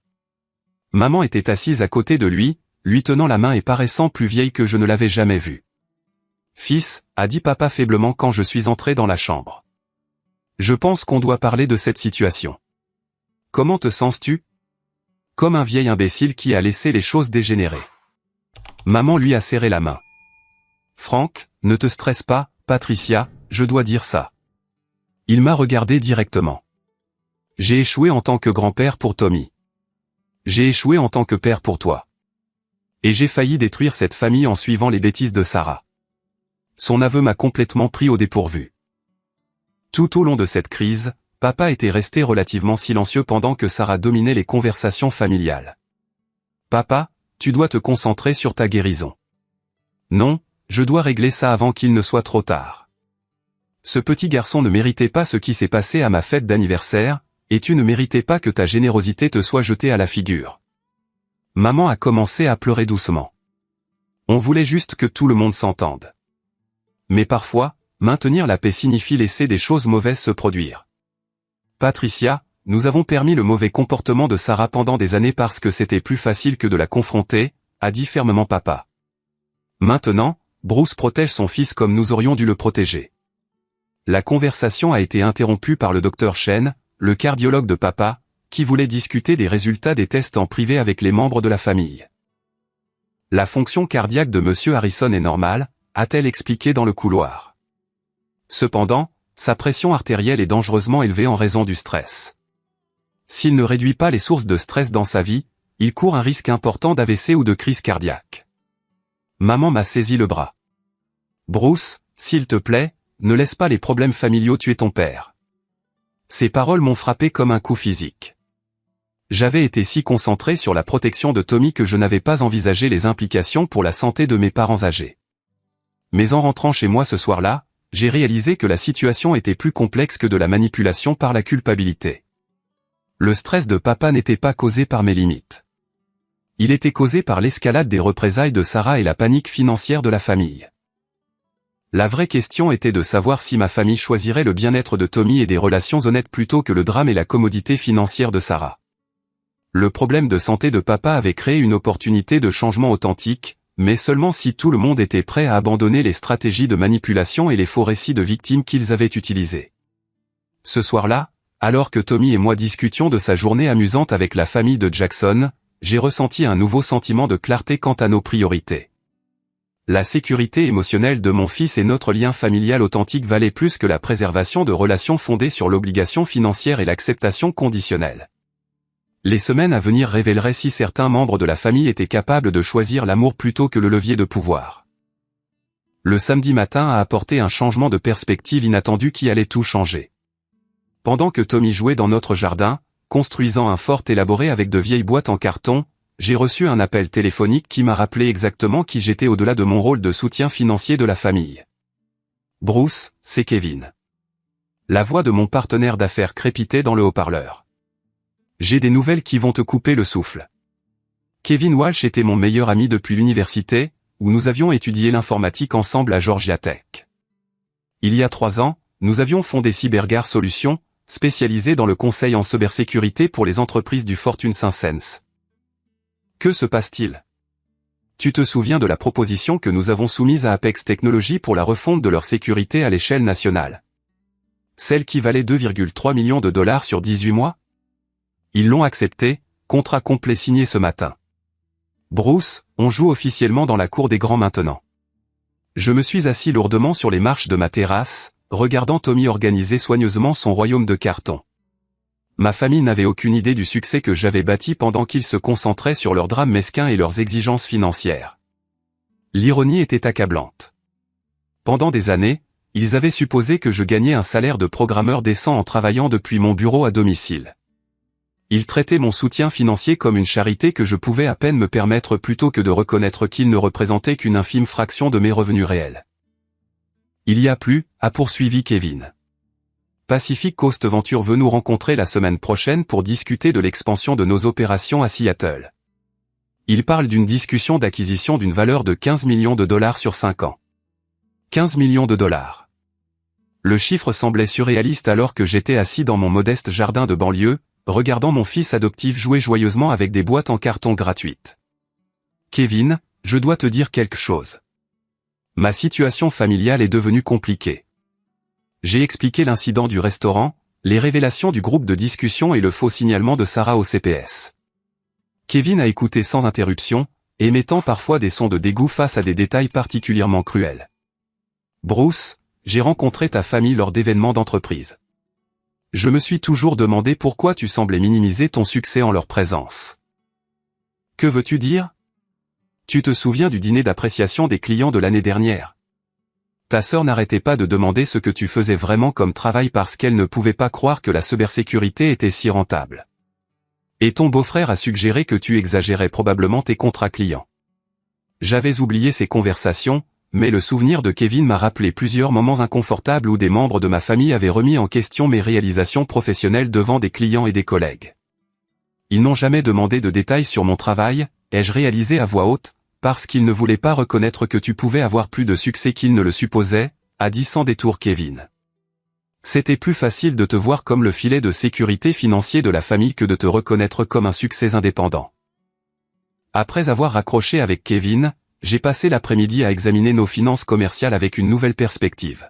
Maman était assise à côté de lui tenant la main et paraissant plus vieille que je ne l'avais jamais vue. « Fils » a dit papa faiblement quand je suis entré dans la chambre. « Je pense qu'on doit parler de cette situation. Comment te sens-tu ? » Comme un vieil imbécile qui a laissé les choses dégénérer. Maman lui a serré la main. « Franck, ne te stresse pas, Patricia, je dois dire ça. » Il m'a regardé directement. J'ai échoué en tant que grand-père pour Tommy. J'ai échoué en tant que père pour toi. Et j'ai failli détruire cette famille en suivant les bêtises de Sarah. Son aveu m'a complètement pris au dépourvu. Tout au long de cette crise, papa était resté relativement silencieux pendant que Sarah dominait les conversations familiales. « Papa, tu dois te concentrer sur ta guérison. »« Non, je dois régler ça avant qu'il ne soit trop tard. Ce petit garçon ne méritait pas ce qui s'est passé à ma fête d'anniversaire, et tu ne méritais pas que ta générosité te soit jetée à la figure. » Maman a commencé à pleurer doucement. On voulait juste que tout le monde s'entende. Mais parfois, maintenir la paix signifie laisser des choses mauvaises se produire. Patricia, nous avons permis le mauvais comportement de Sarah pendant des années parce que c'était plus facile que de la confronter, a dit fermement papa. Maintenant, Bruce protège son fils comme nous aurions dû le protéger. La conversation a été interrompue par le docteur Chen, le cardiologue de papa, qui voulait discuter des résultats des tests en privé avec les membres de la famille. La fonction cardiaque de Monsieur Harrison est normale, a-t-elle expliqué dans le couloir. Cependant, sa pression artérielle est dangereusement élevée en raison du stress. S'il ne réduit pas les sources de stress dans sa vie, il court un risque important d'AVC ou de crise cardiaque. Maman m'a saisi le bras. Bruce, s'il te plaît, ne laisse pas les problèmes familiaux tuer ton père. Ces paroles m'ont frappé comme un coup physique. J'avais été si concentré sur la protection de Tommy que je n'avais pas envisagé les implications pour la santé de mes parents âgés. Mais en rentrant chez moi ce soir-là, j'ai réalisé que la situation était plus complexe que de la manipulation par la culpabilité. Le stress de papa n'était pas causé par mes limites. Il était causé par l'escalade des représailles de Sarah et la panique financière de la famille. La vraie question était de savoir si ma famille choisirait le bien-être de Tommy et des relations honnêtes plutôt que le drame et la commodité financière de Sarah. Le problème de santé de papa avait créé une opportunité de changement authentique, mais seulement si tout le monde était prêt à abandonner les stratégies de manipulation et les faux récits de victimes qu'ils avaient utilisés. Ce soir-là, alors que Tommy et moi discutions de sa journée amusante avec la famille de Jackson, j'ai ressenti un nouveau sentiment de clarté quant à nos priorités. La sécurité émotionnelle de mon fils et notre lien familial authentique valaient plus que la préservation de relations fondées sur l'obligation financière et l'acceptation conditionnelle. Les semaines à venir révéleraient si certains membres de la famille étaient capables de choisir l'amour plutôt que le levier de pouvoir. Le samedi matin a apporté un changement de perspective inattendu qui allait tout changer. Pendant que Tommy jouait dans notre jardin, construisant un fort élaboré avec de vieilles boîtes en carton, j'ai reçu un appel téléphonique qui m'a rappelé exactement qui j'étais au-delà de mon rôle de soutien financier de la famille. Bruce, c'est Kevin. La voix de mon partenaire d'affaires crépitait dans le haut-parleur. J'ai des nouvelles qui vont te couper le souffle. Kevin Walsh était mon meilleur ami depuis l'université, où nous avions étudié l'informatique ensemble à Georgia Tech. Il y a 3 ans, nous avions fondé CyberGuard Solutions, spécialisé dans le conseil en cybersécurité pour les entreprises du Fortune 500. Que se passe-t-il? Tu te souviens de la proposition que nous avons soumise à Apex Technologies pour la refonte de leur sécurité à l'échelle nationale? Celle qui valait 2,3 millions de dollars sur 18 mois? Ils l'ont accepté, contrat complet signé ce matin. Bruce, on joue officiellement dans la cour des grands maintenant. Je me suis assis lourdement sur les marches de ma terrasse, regardant Tommy organiser soigneusement son royaume de carton. Ma famille n'avait aucune idée du succès que j'avais bâti pendant qu'ils se concentraient sur leurs drames mesquins et leurs exigences financières. L'ironie était accablante. Pendant des années, ils avaient supposé que je gagnais un salaire de programmeur décent en travaillant depuis mon bureau à domicile. Ils traitaient mon soutien financier comme une charité que je pouvais à peine me permettre plutôt que de reconnaître qu'il ne représentait qu'une infime fraction de mes revenus réels. Il y a plus, a poursuivi Kevin. Pacific Coast Venture veut nous rencontrer la semaine prochaine pour discuter de l'expansion de nos opérations à Seattle. Il parle d'une discussion d'acquisition d'une valeur de 15 millions de dollars sur 5 ans. 15 millions de dollars. Le chiffre semblait surréaliste alors que j'étais assis dans mon modeste jardin de banlieue, regardant mon fils adoptif jouer joyeusement avec des boîtes en carton gratuites. Kevin, je dois te dire quelque chose. Ma situation familiale est devenue compliquée. J'ai expliqué l'incident du restaurant, les révélations du groupe de discussion et le faux signalement de Sarah au CPS. Kevin a écouté sans interruption, émettant parfois des sons de dégoût face à des détails particulièrement cruels. Bruce, j'ai rencontré ta famille lors d'événements d'entreprise. Je me suis toujours demandé pourquoi tu semblais minimiser ton succès en leur présence. Que veux-tu dire? Tu te souviens du dîner d'appréciation des clients de l'année dernière? Ta sœur n'arrêtait pas de demander ce que tu faisais vraiment comme travail parce qu'elle ne pouvait pas croire que la cybersécurité était si rentable. Et ton beau-frère a suggéré que tu exagérais probablement tes contrats clients. J'avais oublié ces conversations, mais le souvenir de Kevin m'a rappelé plusieurs moments inconfortables où des membres de ma famille avaient remis en question mes réalisations professionnelles devant des clients et des collègues. Ils n'ont jamais demandé de détails sur mon travail, ai-je réalisé à voix haute, parce qu'ils ne voulaient pas reconnaître que tu pouvais avoir plus de succès qu'ils ne le supposaient, a dit sans détour Kevin. C'était plus facile de te voir comme le filet de sécurité financier de la famille que de te reconnaître comme un succès indépendant. Après avoir raccroché avec Kevin, j'ai passé l'après-midi à examiner nos finances commerciales avec une nouvelle perspective.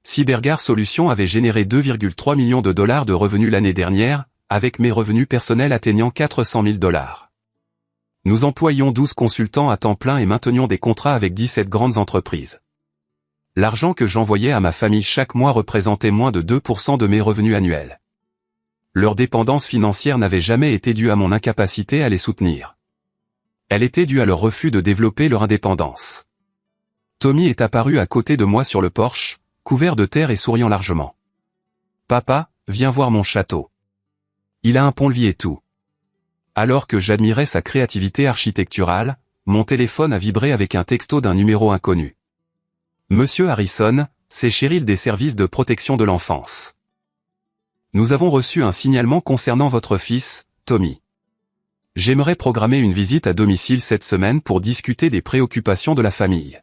CyberGuard Solutions avait généré 2,3 millions de dollars de revenus l'année dernière, avec mes revenus personnels atteignant 400 000 dollars. Nous employions 12 consultants à temps plein et maintenions des contrats avec 17 grandes entreprises. L'argent que j'envoyais à ma famille chaque mois représentait moins de 2% de mes revenus annuels. Leur dépendance financière n'avait jamais été due à mon incapacité à les soutenir. Elle était due à leur refus de développer leur indépendance. Tommy est apparu à côté de moi sur le porche, couvert de terre et souriant largement. « Papa, viens voir mon château. Il a un pont-levis et tout. » Alors que j'admirais sa créativité architecturale, mon téléphone a vibré avec un texto d'un numéro inconnu. « Monsieur Harrison, c'est Cheryl des services de protection de l'enfance. Nous avons reçu un signalement concernant votre fils, Tommy. J'aimerais programmer une visite à domicile cette semaine pour discuter des préoccupations de la famille. »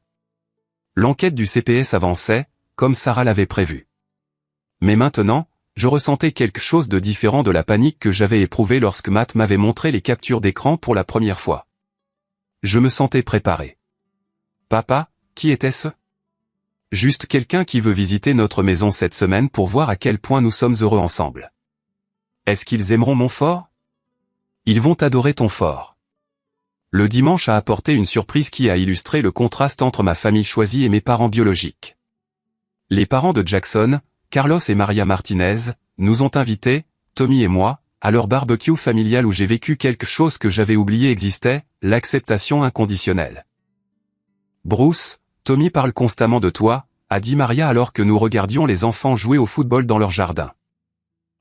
L'enquête du CPS avançait, comme Sarah l'avait prévu. Mais maintenant, je ressentais quelque chose de différent de la panique que j'avais éprouvée lorsque Matt m'avait montré les captures d'écran pour la première fois. Je me sentais préparé. « Papa, qui était-ce ? » « Juste quelqu'un qui veut visiter notre maison cette semaine pour voir à quel point nous sommes heureux ensemble. » « Est-ce qu'ils aimeront mon fort ? » « Ils vont adorer ton fort. » Le dimanche a apporté une surprise qui a illustré le contraste entre ma famille choisie et mes parents biologiques. Les parents de Jackson, Carlos et Maria Martinez, nous ont invités, Tommy et moi, à leur barbecue familial où j'ai vécu quelque chose que j'avais oublié existait, l'acceptation inconditionnelle. « Bruce, Tommy parle constamment de toi, » a dit Maria alors que nous regardions les enfants jouer au football dans leur jardin.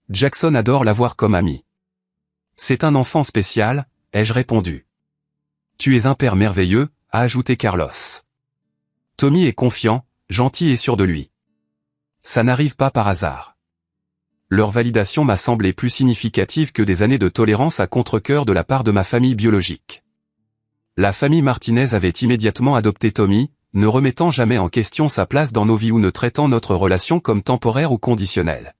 Jackson adore l'avoir comme ami. C'est un enfant spécial, ai-je répondu. Tu es un père merveilleux, a ajouté Carlos. Tommy est confiant, gentil et sûr de lui. Ça n'arrive pas par hasard. Leur validation m'a semblé plus significative que des années de tolérance à contre-cœur de la part de ma famille biologique. La famille Martinez avait immédiatement adopté Tommy, ne remettant jamais en question sa place dans nos vies ou ne traitant notre relation comme temporaire ou conditionnelle.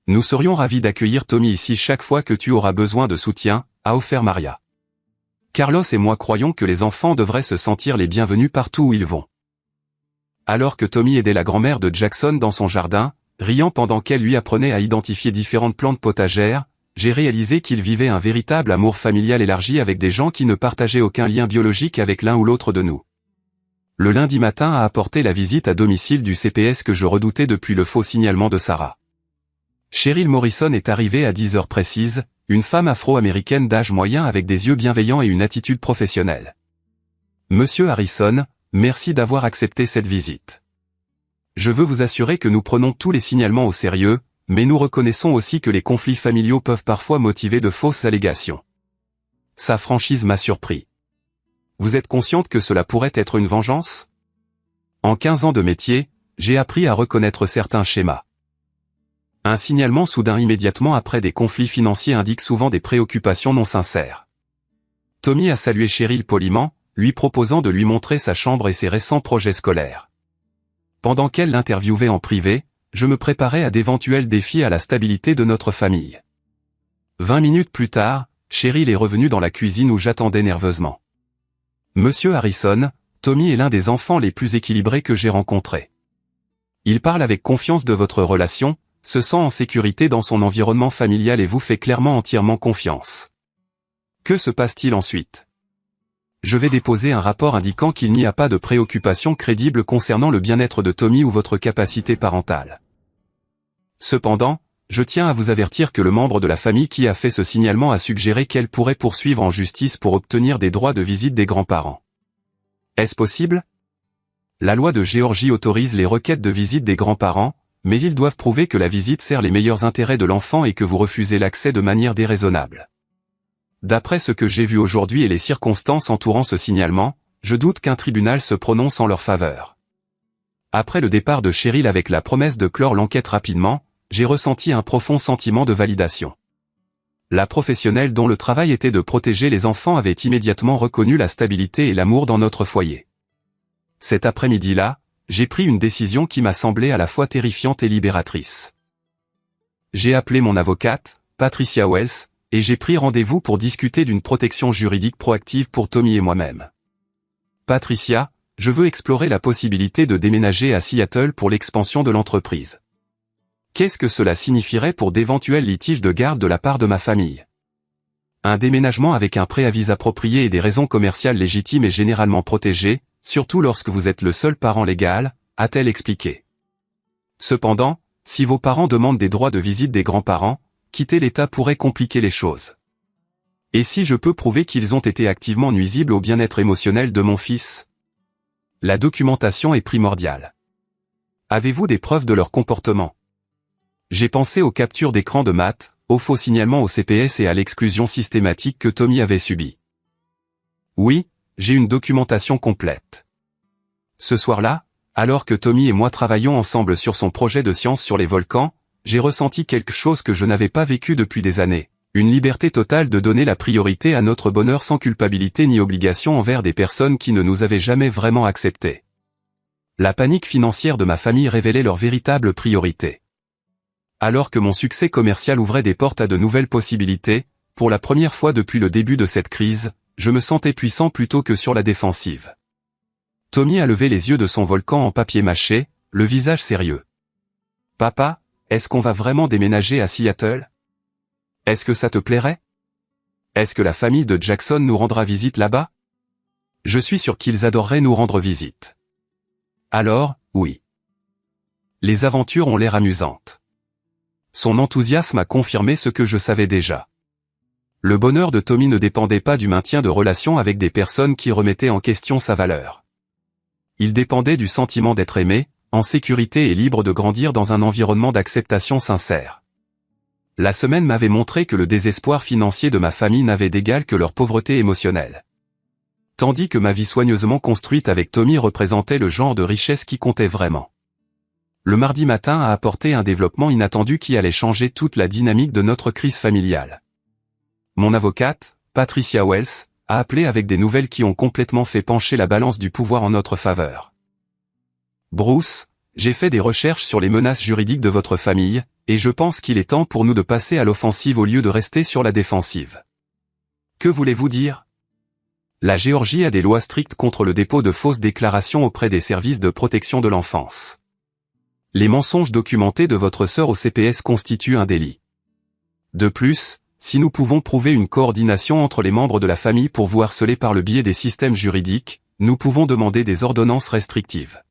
Nous serions ravis d'accueillir Tommy ici chaque fois que tu auras besoin de soutien, a offert Maria. Carlos et moi croyons que les enfants devraient se sentir les bienvenus partout où ils vont. Alors que Tommy aidait la grand-mère de Jackson dans son jardin, riant pendant qu'elle lui apprenait à identifier différentes plantes potagères, j'ai réalisé qu'il vivait un véritable amour familial élargi avec des gens qui ne partageaient aucun lien biologique avec l'un ou l'autre de nous. Le lundi matin a apporté la visite à domicile du CPS que je redoutais depuis le faux signalement de Sarah. Cheryl Morrison est arrivée à 10 heures précises, une femme afro-américaine d'âge moyen avec des yeux bienveillants et une attitude professionnelle. « Monsieur Harrison, merci d'avoir accepté cette visite. Je veux vous assurer que nous prenons tous les signalements au sérieux, mais nous reconnaissons aussi que les conflits familiaux peuvent parfois motiver de fausses allégations. » Sa franchise m'a surpris. « Vous êtes consciente que cela pourrait être une vengeance ? En 15 ans de métier, j'ai appris à reconnaître certains schémas. Un signalement soudain immédiatement après des conflits financiers indique souvent des préoccupations non sincères. Tommy a salué Cheryl poliment, lui proposant de lui montrer sa chambre et ses récents projets scolaires. pendant qu'elle l'interviewait en privé, je me préparais à d'éventuels défis à la stabilité de notre famille. 20 minutes plus tard, Cheryl est revenue dans la cuisine où j'attendais nerveusement. Monsieur Harrison, Tommy est l'un des enfants les plus équilibrés que j'ai rencontrés. Il parle avec confiance de votre relation, se sent en sécurité dans son environnement familial et vous fait clairement entièrement confiance. Que se passe-t-il ensuite? Je vais déposer un rapport indiquant qu'il n'y a pas de préoccupation crédible concernant le bien-être de Tommy ou votre capacité parentale. Cependant, je tiens à vous avertir que le membre de la famille qui a fait ce signalement a suggéré qu'elle pourrait poursuivre en justice pour obtenir des droits de visite des grands-parents. Est-ce possible? La loi de Géorgie autorise les requêtes de visite des grands-parents, mais ils doivent prouver que la visite sert les meilleurs intérêts de l'enfant et que vous refusez l'accès de manière déraisonnable. D'après ce que j'ai vu aujourd'hui et les circonstances entourant ce signalement, je doute qu'un tribunal se prononce en leur faveur. Après le départ de Cheryl avec la promesse de clore l'enquête rapidement, j'ai ressenti un profond sentiment de validation. La professionnelle dont le travail était de protéger les enfants avait immédiatement reconnu la stabilité et l'amour dans notre foyer. Cet après-midi-là, j'ai pris une décision qui m'a semblé à la fois terrifiante et libératrice. J'ai appelé mon avocate, Patricia Wells, et j'ai pris rendez-vous pour discuter d'une protection juridique proactive pour Tommy et moi-même. Patricia, je veux explorer la possibilité de déménager à Seattle pour l'expansion de l'entreprise. Qu'est-ce que cela signifierait pour d'éventuels litiges de garde de la part de ma famille? Un déménagement avec un préavis approprié et des raisons commerciales légitimes est généralement protégé, surtout lorsque vous êtes le seul parent légal, a-t-elle expliqué. Cependant, si vos parents demandent des droits de visite des grands-parents, quitter l'État pourrait compliquer les choses. Et si je peux prouver qu'ils ont été activement nuisibles au bien-être émotionnel de mon fils? La documentation est primordiale. Avez-vous des preuves de leur comportement? J'ai pensé aux captures d'écran de Matt, aux faux signalements au CPS et à l'exclusion systématique que Tommy avait subie. Oui, j'ai une documentation complète. Ce soir-là, alors que Tommy et moi travaillions ensemble sur son projet de science sur les volcans, j'ai ressenti quelque chose que je n'avais pas vécu depuis des années, une liberté totale de donner la priorité à notre bonheur sans culpabilité ni obligation envers des personnes qui ne nous avaient jamais vraiment acceptés. La panique financière de ma famille révélait leurs véritables priorités. Alors que mon succès commercial ouvrait des portes à de nouvelles possibilités, pour la première fois depuis le début de cette crise, je me sentais puissant plutôt que sur la défensive. Tommy a levé les yeux de son volcan en papier mâché, le visage sérieux. « Papa, est-ce qu'on va vraiment déménager à Seattle? Est-ce que ça te plairait? Est-ce que la famille de Jackson nous rendra visite là-bas? Je suis sûr qu'ils adoreraient nous rendre visite. » Alors, oui. Les aventures ont l'air amusantes. Son enthousiasme a confirmé ce que je savais déjà. Le bonheur de Tommy ne dépendait pas du maintien de relations avec des personnes qui remettaient en question sa valeur. Il dépendait du sentiment d'être aimé, en sécurité et libre de grandir dans un environnement d'acceptation sincère. La semaine m'avait montré que le désespoir financier de ma famille n'avait d'égal que leur pauvreté émotionnelle. Tandis que ma vie soigneusement construite avec Tommy représentait le genre de richesse qui comptait vraiment. Le mardi matin a apporté un développement inattendu qui allait changer toute la dynamique de notre crise familiale. Mon avocate, Patricia Wells, a appelé avec des nouvelles qui ont complètement fait pencher la balance du pouvoir en notre faveur. Bruce, j'ai fait des recherches sur les menaces juridiques de votre famille, et je pense qu'il est temps pour nous de passer à l'offensive au lieu de rester sur la défensive. Que voulez-vous dire? La Géorgie a des lois strictes contre le dépôt de fausses déclarations auprès des services de protection de l'enfance. Les mensonges documentés de votre sœur au CPS constituent un délit. De plus, si nous pouvons prouver une coordination entre les membres de la famille pour vous harceler par le biais des systèmes juridiques, nous pouvons demander des ordonnances restrictives.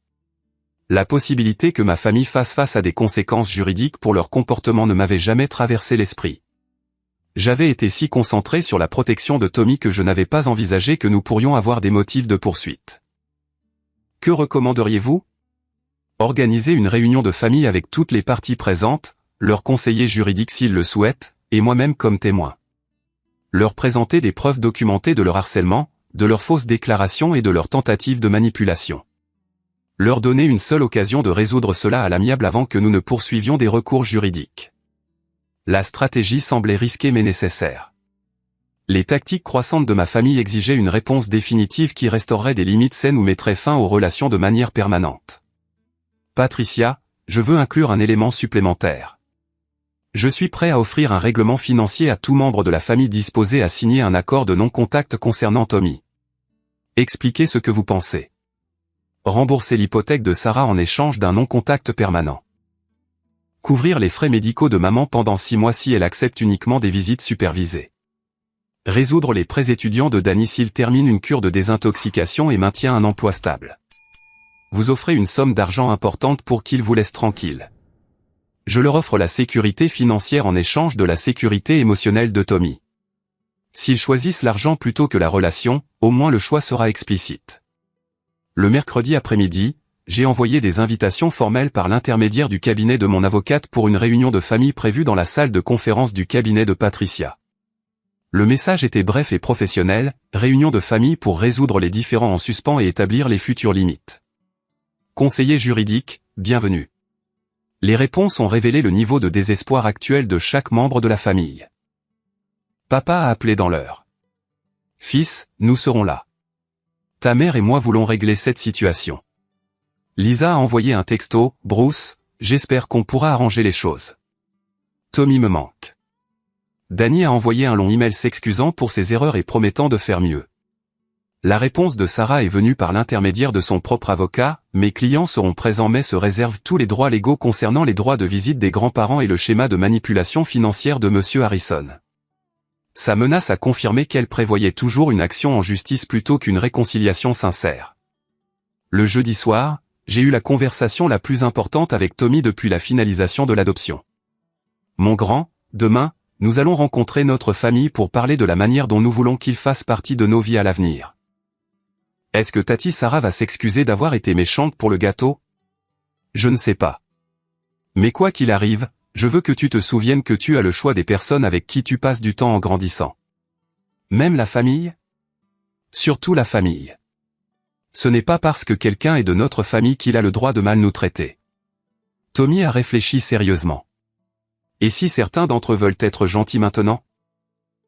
La possibilité que ma famille fasse face à des conséquences juridiques pour leur comportement ne m'avait jamais traversé l'esprit. J'avais été si concentré sur la protection de Tommy que je n'avais pas envisagé que nous pourrions avoir des motifs de poursuite. Que recommanderiez-vous? Organiser une réunion de famille avec toutes les parties présentes, leurs conseillers juridiques s'ils le souhaitent, et moi-même comme témoin. Leur présenter des preuves documentées de leur harcèlement, de leurs fausses déclarations et de leurs tentatives de manipulation. Leur donner une seule occasion de résoudre cela à l'amiable avant que nous ne poursuivions des recours juridiques. La stratégie semblait risquée mais nécessaire. Les tactiques croissantes de ma famille exigeaient une réponse définitive qui restaurerait des limites saines ou mettrait fin aux relations de manière permanente. Patricia, je veux inclure un élément supplémentaire. Je suis prêt à offrir un règlement financier à tout membre de la famille disposé à signer un accord de non-contact concernant Tommy. Expliquez ce que vous pensez. Rembourser l'hypothèque de Sarah en échange d'un non-contact permanent. Couvrir les frais médicaux de maman pendant 6 mois si elle accepte uniquement des visites supervisées. Résoudre les prêts étudiants de Danny s'il termine une cure de désintoxication et maintient un emploi stable. Vous offrez une somme d'argent importante pour qu'il vous laisse tranquille. Je leur offre la sécurité financière en échange de la sécurité émotionnelle de Tommy. S'ils choisissent l'argent plutôt que la relation, au moins le choix sera explicite. Le mercredi après-midi, j'ai envoyé des invitations formelles par l'intermédiaire du cabinet de mon avocate pour une réunion de famille prévue dans la salle de conférence du cabinet de Patricia. Le message était bref et professionnel, réunion de famille pour résoudre les différends en suspens et établir les futures limites. Conseiller juridique, bienvenue. Les réponses ont révélé le niveau de désespoir actuel de chaque membre de la famille. Papa a appelé dans l'heure. Fils, nous serons là. Ta mère et moi voulons régler cette situation. Lisa a envoyé un texto, Bruce, j'espère qu'on pourra arranger les choses. Tommy me manque. Danny a envoyé un long email s'excusant pour ses erreurs et promettant de faire mieux. La réponse de Sarah est venue par l'intermédiaire de son propre avocat, mes clients seront présents mais se réservent tous les droits légaux concernant les droits de visite des grands-parents et le schéma de manipulation financière de Monsieur Harrison. Sa menace a confirmé qu'elle prévoyait toujours une action en justice plutôt qu'une réconciliation sincère. Le jeudi soir, j'ai eu la conversation la plus importante avec Tommy depuis la finalisation de l'adoption. Mon grand, demain, nous allons rencontrer notre famille pour parler de la manière dont nous voulons qu'il fasse partie de nos vies à l'avenir. Est-ce que Tati Sarah va s'excuser d'avoir été méchante pour le gâteau? Je ne sais pas. Mais quoi qu'il arrive, je veux que tu te souviennes que tu as le choix des personnes avec qui tu passes du temps en grandissant. Même la famille? Surtout la famille. Ce n'est pas parce que quelqu'un est de notre famille qu'il a le droit de mal nous traiter. Tommy a réfléchi sérieusement. Et si certains d'entre eux veulent être gentils maintenant?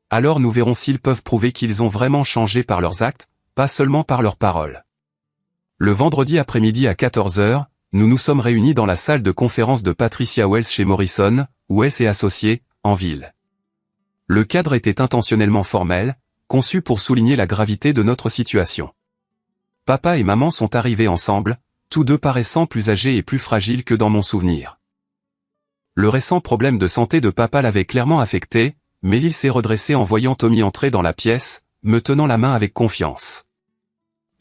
Alors nous verrons s'ils peuvent prouver qu'ils ont vraiment changé par leurs actes, pas seulement par leurs paroles. Le vendredi après-midi à 14 h, nous nous sommes réunis dans la salle de conférence de Patricia Wells chez Morrison, Wells et Associés, en ville. Le cadre était intentionnellement formel, conçu pour souligner la gravité de notre situation. Papa et maman sont arrivés ensemble, tous deux paraissant plus âgés et plus fragiles que dans mon souvenir. Le récent problème de santé de papa l'avait clairement affecté, mais il s'est redressé en voyant Tommy entrer dans la pièce, me tenant la main avec confiance.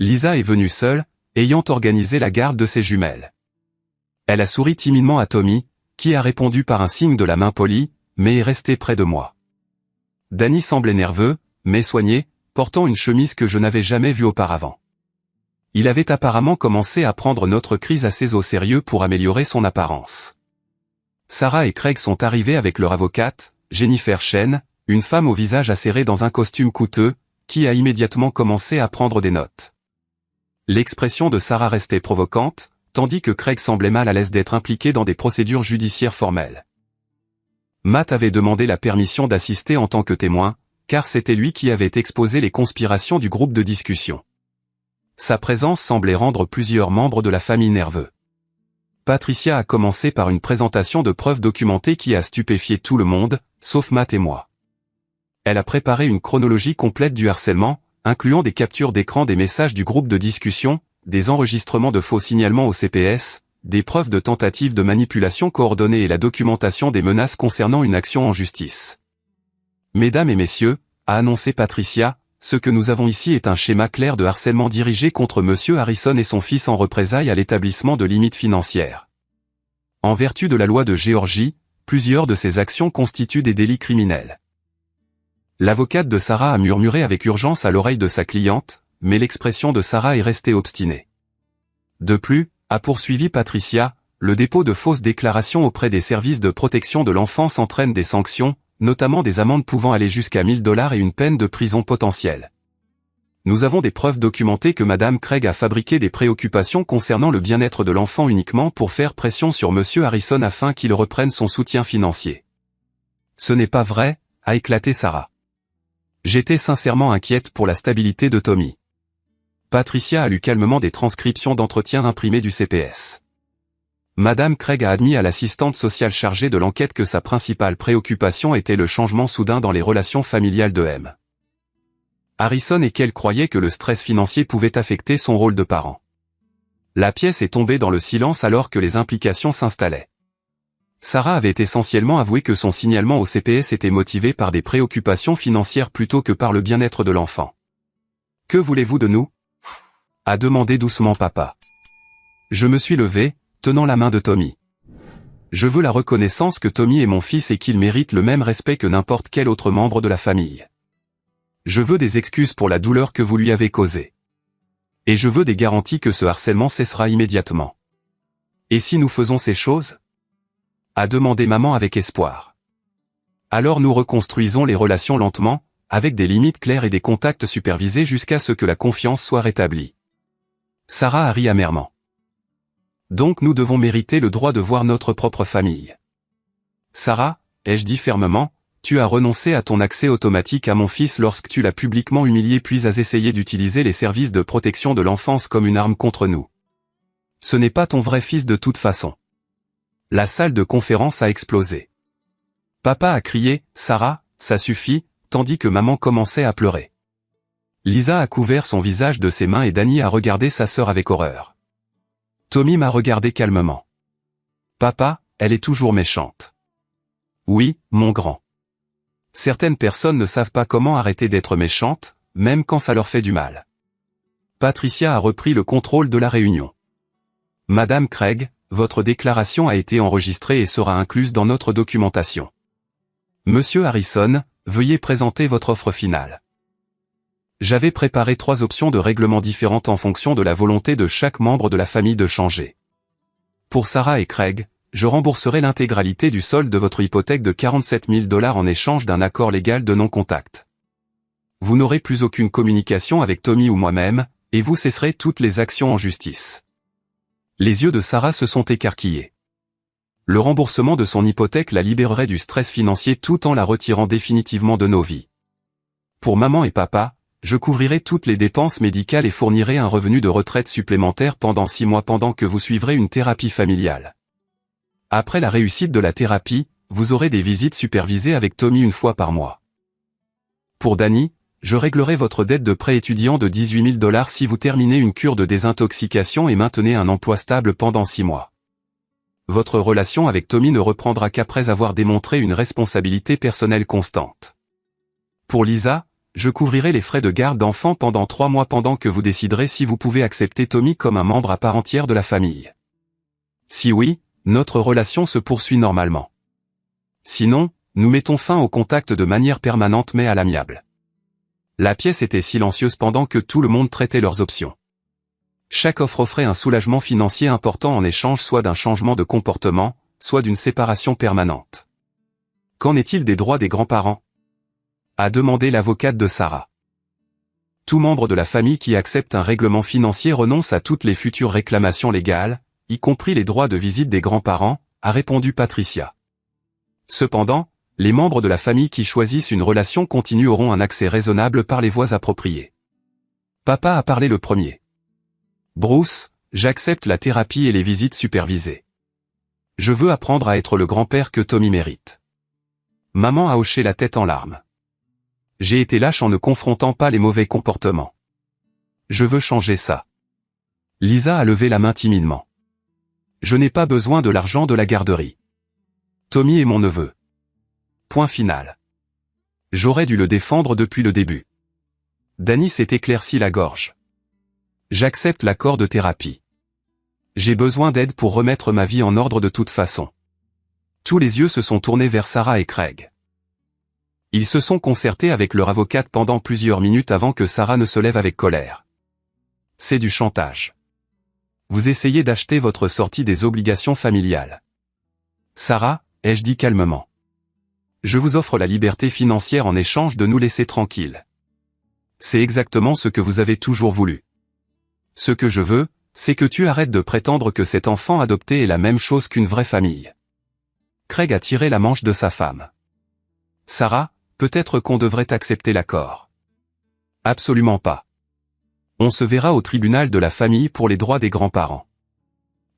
Lisa est venue seule, ayant organisé la garde de ses jumelles. Elle a souri timidement à Tommy, qui a répondu par un signe de la main polie, mais est resté près de moi. Danny semblait nerveux, mais soigné, portant une chemise que je n'avais jamais vue auparavant. Il avait apparemment commencé à prendre notre crise assez au sérieux pour améliorer son apparence. Sarah et Craig sont arrivés avec leur avocate, Jennifer Chen, une femme au visage acéré dans un costume coûteux, qui a immédiatement commencé à prendre des notes. L'expression de Sarah restait provocante, tandis que Craig semblait mal à l'aise d'être impliqué dans des procédures judiciaires formelles. Matt avait demandé la permission d'assister en tant que témoin, car c'était lui qui avait exposé les conspirations du groupe de discussion. Sa présence semblait rendre plusieurs membres de la famille nerveux. Patricia a commencé par une présentation de preuves documentées qui a stupéfié tout le monde, sauf Matt et moi. Elle a préparé une chronologie complète du harcèlement, incluant des captures d'écran des messages du groupe de discussion, des enregistrements de faux signalements au CPS, des preuves de tentatives de manipulation coordonnée et la documentation des menaces concernant une action en justice. Mesdames et messieurs, a annoncé Patricia, ce que nous avons ici est un schéma clair de harcèlement dirigé contre Monsieur Harrison et son fils en représailles à l'établissement de limites financières. En vertu de la loi de Géorgie, plusieurs de ces actions constituent des délits criminels. L'avocate de Sarah a murmuré avec urgence à l'oreille de sa cliente, mais l'expression de Sarah est restée obstinée. De plus, a poursuivi Patricia, le dépôt de fausses déclarations auprès des services de protection de l'enfance entraîne des sanctions, notamment des amendes pouvant aller jusqu'à $1000 et une peine de prison potentielle. Nous avons des preuves documentées que Madame Craig a fabriqué des préoccupations concernant le bien-être de l'enfant uniquement pour faire pression sur Monsieur Harrison afin qu'il reprenne son soutien financier. Ce n'est pas vrai, a éclaté Sarah. J'étais sincèrement inquiète pour la stabilité de Tommy. Patricia a lu calmement des transcriptions d'entretien imprimés du CPS. Madame Craig a admis à l'assistante sociale chargée de l'enquête que sa principale préoccupation était le changement soudain dans les relations familiales de M. Harrison et qu'elle croyait que le stress financier pouvait affecter son rôle de parent. La pièce est tombée dans le silence alors que les implications s'installaient. Sarah avait essentiellement avoué que son signalement au CPS était motivé par des préoccupations financières plutôt que par le bien-être de l'enfant. « Que voulez-vous de nous ?» a demandé doucement papa. Je me suis levé, tenant la main de Tommy. Je veux la reconnaissance que Tommy est mon fils et qu'il mérite le même respect que n'importe quel autre membre de la famille. Je veux des excuses pour la douleur que vous lui avez causée. Et je veux des garanties que ce harcèlement cessera immédiatement. Et si nous faisons ces choses ? A demandé maman avec espoir. Alors nous reconstruisons les relations lentement, avec des limites claires et des contacts supervisés jusqu'à ce que la confiance soit rétablie. Sarah a ri amèrement. Donc nous devons mériter le droit de voir notre propre famille. Sarah, ai-je dit fermement, tu as renoncé à ton accès automatique à mon fils lorsque tu l'as publiquement humilié puis as essayé d'utiliser les services de protection de l'enfance comme une arme contre nous. Ce n'est pas ton vrai fils de toute façon. La salle de conférence a explosé. Papa a crié, Sarah, ça suffit, tandis que maman commençait à pleurer. Lisa a couvert son visage de ses mains et Danny a regardé sa sœur avec horreur. Tommy m'a regardé calmement. Papa, elle est toujours méchante. Oui, mon grand. Certaines personnes ne savent pas comment arrêter d'être méchantes, même quand ça leur fait du mal. Patricia a repris le contrôle de la réunion. Madame Craig, votre déclaration a été enregistrée et sera incluse dans notre documentation. Monsieur Harrison, veuillez présenter votre offre finale. J'avais préparé 3 options de règlement différentes en fonction de la volonté de chaque membre de la famille de changer. Pour Sarah et Craig, je rembourserai l'intégralité du solde de votre hypothèque de 47 000 $ en échange d'un accord légal de non-contact. Vous n'aurez plus aucune communication avec Tommy ou moi-même, et vous cesserez toutes les actions en justice. Les yeux de Sarah se sont écarquillés. Le remboursement de son hypothèque la libérerait du stress financier tout en la retirant définitivement de nos vies. Pour maman et papa, je couvrirai toutes les dépenses médicales et fournirai un revenu de retraite supplémentaire pendant 6 mois pendant que vous suivrez une thérapie familiale. Après la réussite de la thérapie, vous aurez des visites supervisées avec Tommy 1 fois par mois. Pour Danny, je réglerai votre dette de prêt étudiant de 18 000 $ si vous terminez une cure de désintoxication et maintenez un emploi stable pendant 6 mois. Votre relation avec Tommy ne reprendra qu'après avoir démontré une responsabilité personnelle constante. Pour Lisa, je couvrirai les frais de garde d'enfants pendant 3 mois pendant que vous déciderez si vous pouvez accepter Tommy comme un membre à part entière de la famille. Si oui, notre relation se poursuit normalement. Sinon, nous mettons fin au contact de manière permanente mais à l'amiable. La pièce était silencieuse pendant que tout le monde traitait leurs options. Chaque offre offrait un soulagement financier important en échange soit d'un changement de comportement, soit d'une séparation permanente. Qu'en est-il des droits des grands-parents ? A demandé l'avocate de Sarah. Tout membre de la famille qui accepte un règlement financier renonce à toutes les futures réclamations légales, y compris les droits de visite des grands-parents, a répondu Patricia. Cependant, les membres de la famille qui choisissent une relation continue auront un accès raisonnable par les voies appropriées. Papa a parlé le premier. Bruce, j'accepte la thérapie et les visites supervisées. Je veux apprendre à être le grand-père que Tommy mérite. Maman a hoché la tête en larmes. J'ai été lâche en ne confrontant pas les mauvais comportements. Je veux changer ça. Lisa a levé la main timidement. Je n'ai pas besoin de l'argent de la garderie. Tommy est mon neveu. Point final. J'aurais dû le défendre depuis le début. Danny s'est éclairci la gorge. J'accepte l'accord de thérapie. J'ai besoin d'aide pour remettre ma vie en ordre de toute façon. Tous les yeux se sont tournés vers Sarah et Craig. Ils se sont concertés avec leur avocate pendant plusieurs minutes avant que Sarah ne se lève avec colère. C'est du chantage. Vous essayez d'acheter votre sortie des obligations familiales. Sarah, ai-je dit calmement. Je vous offre la liberté financière en échange de nous laisser tranquilles. C'est exactement ce que vous avez toujours voulu. Ce que je veux, c'est que tu arrêtes de prétendre que cet enfant adopté est la même chose qu'une vraie famille. Craig a tiré la manche de sa femme. Sarah, peut-être qu'on devrait accepter l'accord. Absolument pas. On se verra au tribunal de la famille pour les droits des grands-parents.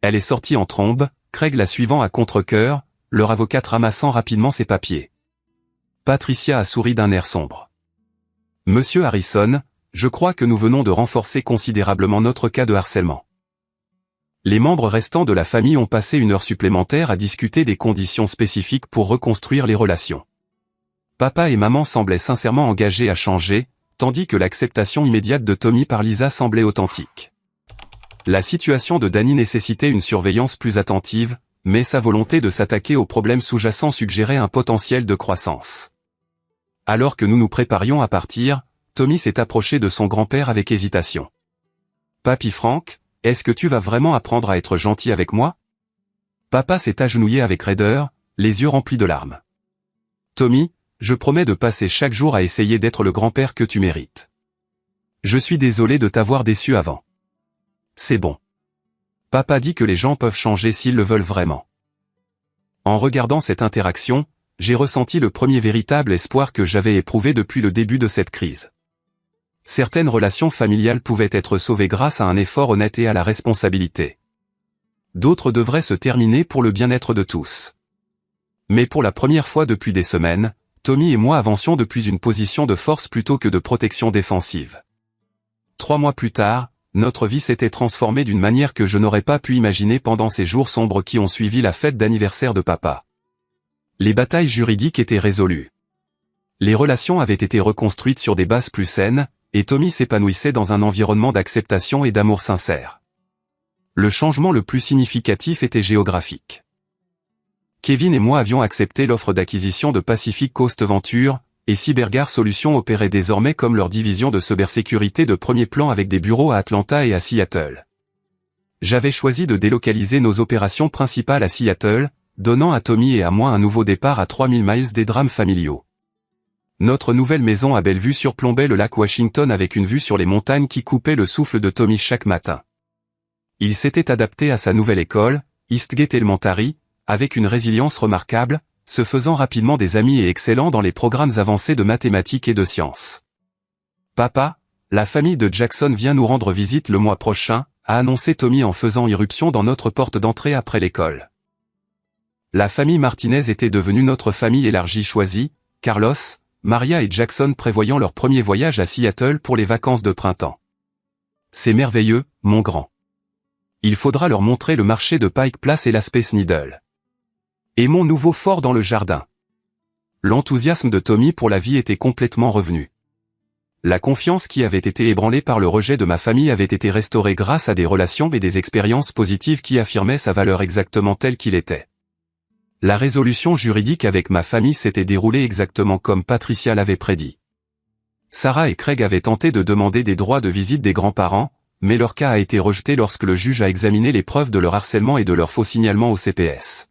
Elle est sortie en trombe, Craig la suivant à contre-cœur, leur avocate ramassant rapidement ses papiers. Patricia a souri d'un air sombre. Monsieur Harrison, je crois que nous venons de renforcer considérablement notre cas de harcèlement. Les membres restants de la famille ont passé une heure supplémentaire à discuter des conditions spécifiques pour reconstruire les relations. Papa et maman semblaient sincèrement engagés à changer, tandis que l'acceptation immédiate de Tommy par Lisa semblait authentique. La situation de Danny nécessitait une surveillance plus attentive, mais sa volonté de s'attaquer aux problèmes sous-jacents suggérait un potentiel de croissance. Alors que nous nous préparions à partir, Tommy s'est approché de son grand-père avec hésitation. « Papy Frank, est-ce que tu vas vraiment apprendre à être gentil avec moi ?» Papa s'est agenouillé avec raideur, les yeux remplis de larmes. « Tommy, je promets de passer chaque jour à essayer d'être le grand-père que tu mérites. Je suis désolé de t'avoir déçu avant. C'est bon. Papa dit que les gens peuvent changer s'ils le veulent vraiment. » En regardant cette interaction, j'ai ressenti le premier véritable espoir que j'avais éprouvé depuis le début de cette crise. Certaines relations familiales pouvaient être sauvées grâce à un effort honnête et à la responsabilité. D'autres devraient se terminer pour le bien-être de tous. Mais pour la première fois depuis des semaines, Tommy et moi avancions depuis une position de force plutôt que de protection défensive. 3 mois plus tard, notre vie s'était transformée d'une manière que je n'aurais pas pu imaginer pendant ces jours sombres qui ont suivi la fête d'anniversaire de papa. Les batailles juridiques étaient résolues. Les relations avaient été reconstruites sur des bases plus saines, et Tommy s'épanouissait dans un environnement d'acceptation et d'amour sincère. Le changement le plus significatif était géographique. Kevin et moi avions accepté l'offre d'acquisition de Pacific Coast Venture, et Cybergar Solutions opérait désormais comme leur division de cybersécurité de premier plan avec des bureaux à Atlanta et à Seattle. J'avais choisi de délocaliser nos opérations principales à Seattle, donnant à Tommy et à moi un nouveau départ à 3000 miles des drames familiaux. Notre nouvelle maison à Bellevue surplombait le lac Washington avec une vue sur les montagnes qui coupaient le souffle de Tommy chaque matin. Il s'était adapté à sa nouvelle école, Eastgate Elementary, avec une résilience remarquable, se faisant rapidement des amis et excellant dans les programmes avancés de mathématiques et de sciences. « Papa, la famille de Jackson vient nous rendre visite le mois prochain », a annoncé Tommy en faisant irruption dans notre porte d'entrée après l'école. La famille Martinez était devenue notre famille élargie choisie, Carlos, Maria et Jackson prévoyant leur premier voyage à Seattle pour les vacances de printemps. C'est merveilleux, mon grand. Il faudra leur montrer le marché de Pike Place et la Space Needle. Et mon nouveau fort dans le jardin. L'enthousiasme de Tommy pour la vie était complètement revenu. La confiance qui avait été ébranlée par le rejet de ma famille avait été restaurée grâce à des relations et des expériences positives qui affirmaient sa valeur exactement telle qu'il était. La résolution juridique avec ma famille s'était déroulée exactement comme Patricia l'avait prédit. Sarah et Craig avaient tenté de demander des droits de visite des grands-parents, mais leur cas a été rejeté lorsque le juge a examiné les preuves de leur harcèlement et de leur faux signalement au CPS.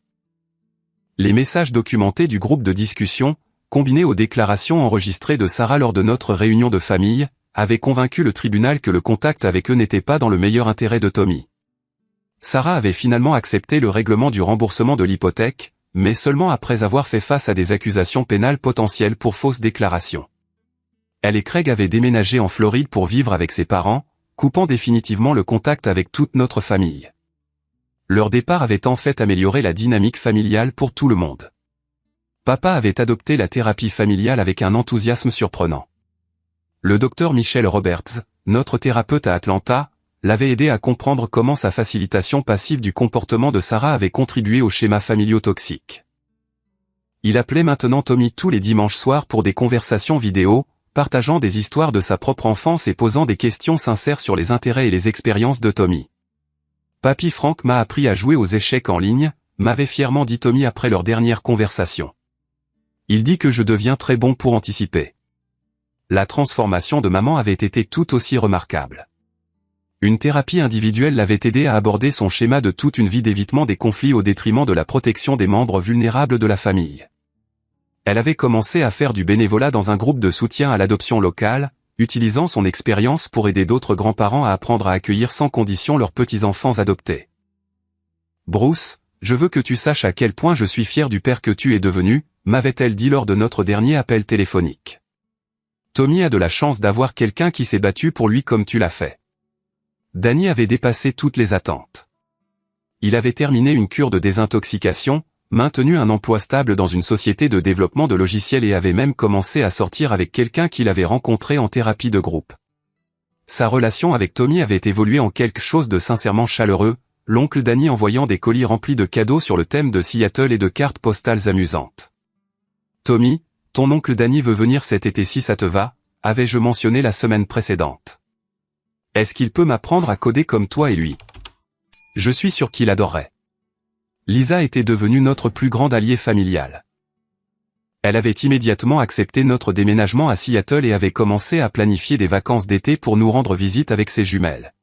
Les messages documentés du groupe de discussion, combinés aux déclarations enregistrées de Sarah lors de notre réunion de famille, avaient convaincu le tribunal que le contact avec eux n'était pas dans le meilleur intérêt de Tommy. Sarah avait finalement accepté le règlement du remboursement de l'hypothèque, mais seulement après avoir fait face à des accusations pénales potentielles pour fausses déclarations. Elle et Craig avaient déménagé en Floride pour vivre avec ses parents, coupant définitivement le contact avec toute notre famille. Leur départ avait en fait amélioré la dynamique familiale pour tout le monde. Papa avait adopté la thérapie familiale avec un enthousiasme surprenant. Le docteur Michel Roberts, notre thérapeute à Atlanta, l'avait aidé à comprendre comment sa facilitation passive du comportement de Sarah avait contribué aux schémas familiaux toxiques. Il appelait maintenant Tommy tous les dimanches soirs pour des conversations vidéo, partageant des histoires de sa propre enfance et posant des questions sincères sur les intérêts et les expériences de Tommy. « Papy Frank m'a appris à jouer aux échecs en ligne », m'avait fièrement dit Tommy après leur dernière conversation. Il dit que je deviens très bon pour anticiper. La transformation de maman avait été tout aussi remarquable. Une thérapie individuelle l'avait aidé à aborder son schéma de toute une vie d'évitement des conflits au détriment de la protection des membres vulnérables de la famille. Elle avait commencé à faire du bénévolat dans un groupe de soutien à l'adoption locale, utilisant son expérience pour aider d'autres grands-parents à apprendre à accueillir sans condition leurs petits-enfants adoptés. « Bruce, je veux que tu saches à quel point je suis fier du père que tu es devenu », m'avait-elle dit lors de notre dernier appel téléphonique. Tommy a de la chance d'avoir quelqu'un qui s'est battu pour lui comme tu l'as fait. Danny avait dépassé toutes les attentes. Il avait terminé une cure de désintoxication, maintenu un emploi stable dans une société de développement de logiciels et avait même commencé à sortir avec quelqu'un qu'il avait rencontré en thérapie de groupe. Sa relation avec Tommy avait évolué en quelque chose de sincèrement chaleureux, l'oncle Danny envoyant des colis remplis de cadeaux sur le thème de Seattle et de cartes postales amusantes. « Tommy, ton oncle Danny veut venir cet été si ça te va », avais-je mentionné la semaine précédente. « Est-ce qu'il peut m'apprendre à coder comme toi et lui ? Je suis sûr qu'il adorerait. » Lisa était devenue notre plus grande alliée familiale. Elle avait immédiatement accepté notre déménagement à Seattle et avait commencé à planifier des vacances d'été pour nous rendre visite avec ses jumelles.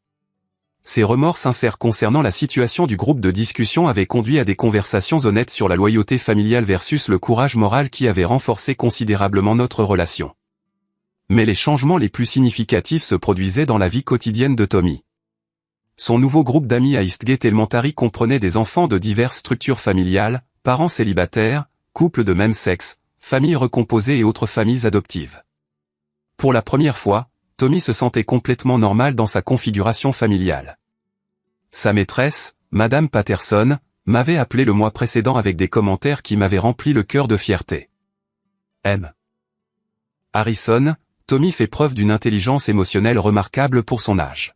Ses remords sincères concernant la situation du groupe de discussion avaient conduit à des conversations honnêtes sur la loyauté familiale versus le courage moral qui avait renforcé considérablement notre relation. Mais les changements les plus significatifs se produisaient dans la vie quotidienne de Tommy. Son nouveau groupe d'amis à Eastgate Elementary comprenait des enfants de diverses structures familiales, parents célibataires, couples de même sexe, familles recomposées et autres familles adoptives. Pour la première fois, Tommy se sentait complètement normal dans sa configuration familiale. Sa maîtresse, Madame Patterson, m'avait appelé le mois précédent avec des commentaires qui m'avaient rempli le cœur de fierté. M. Harrison, Tommy fait preuve d'une intelligence émotionnelle remarquable pour son âge.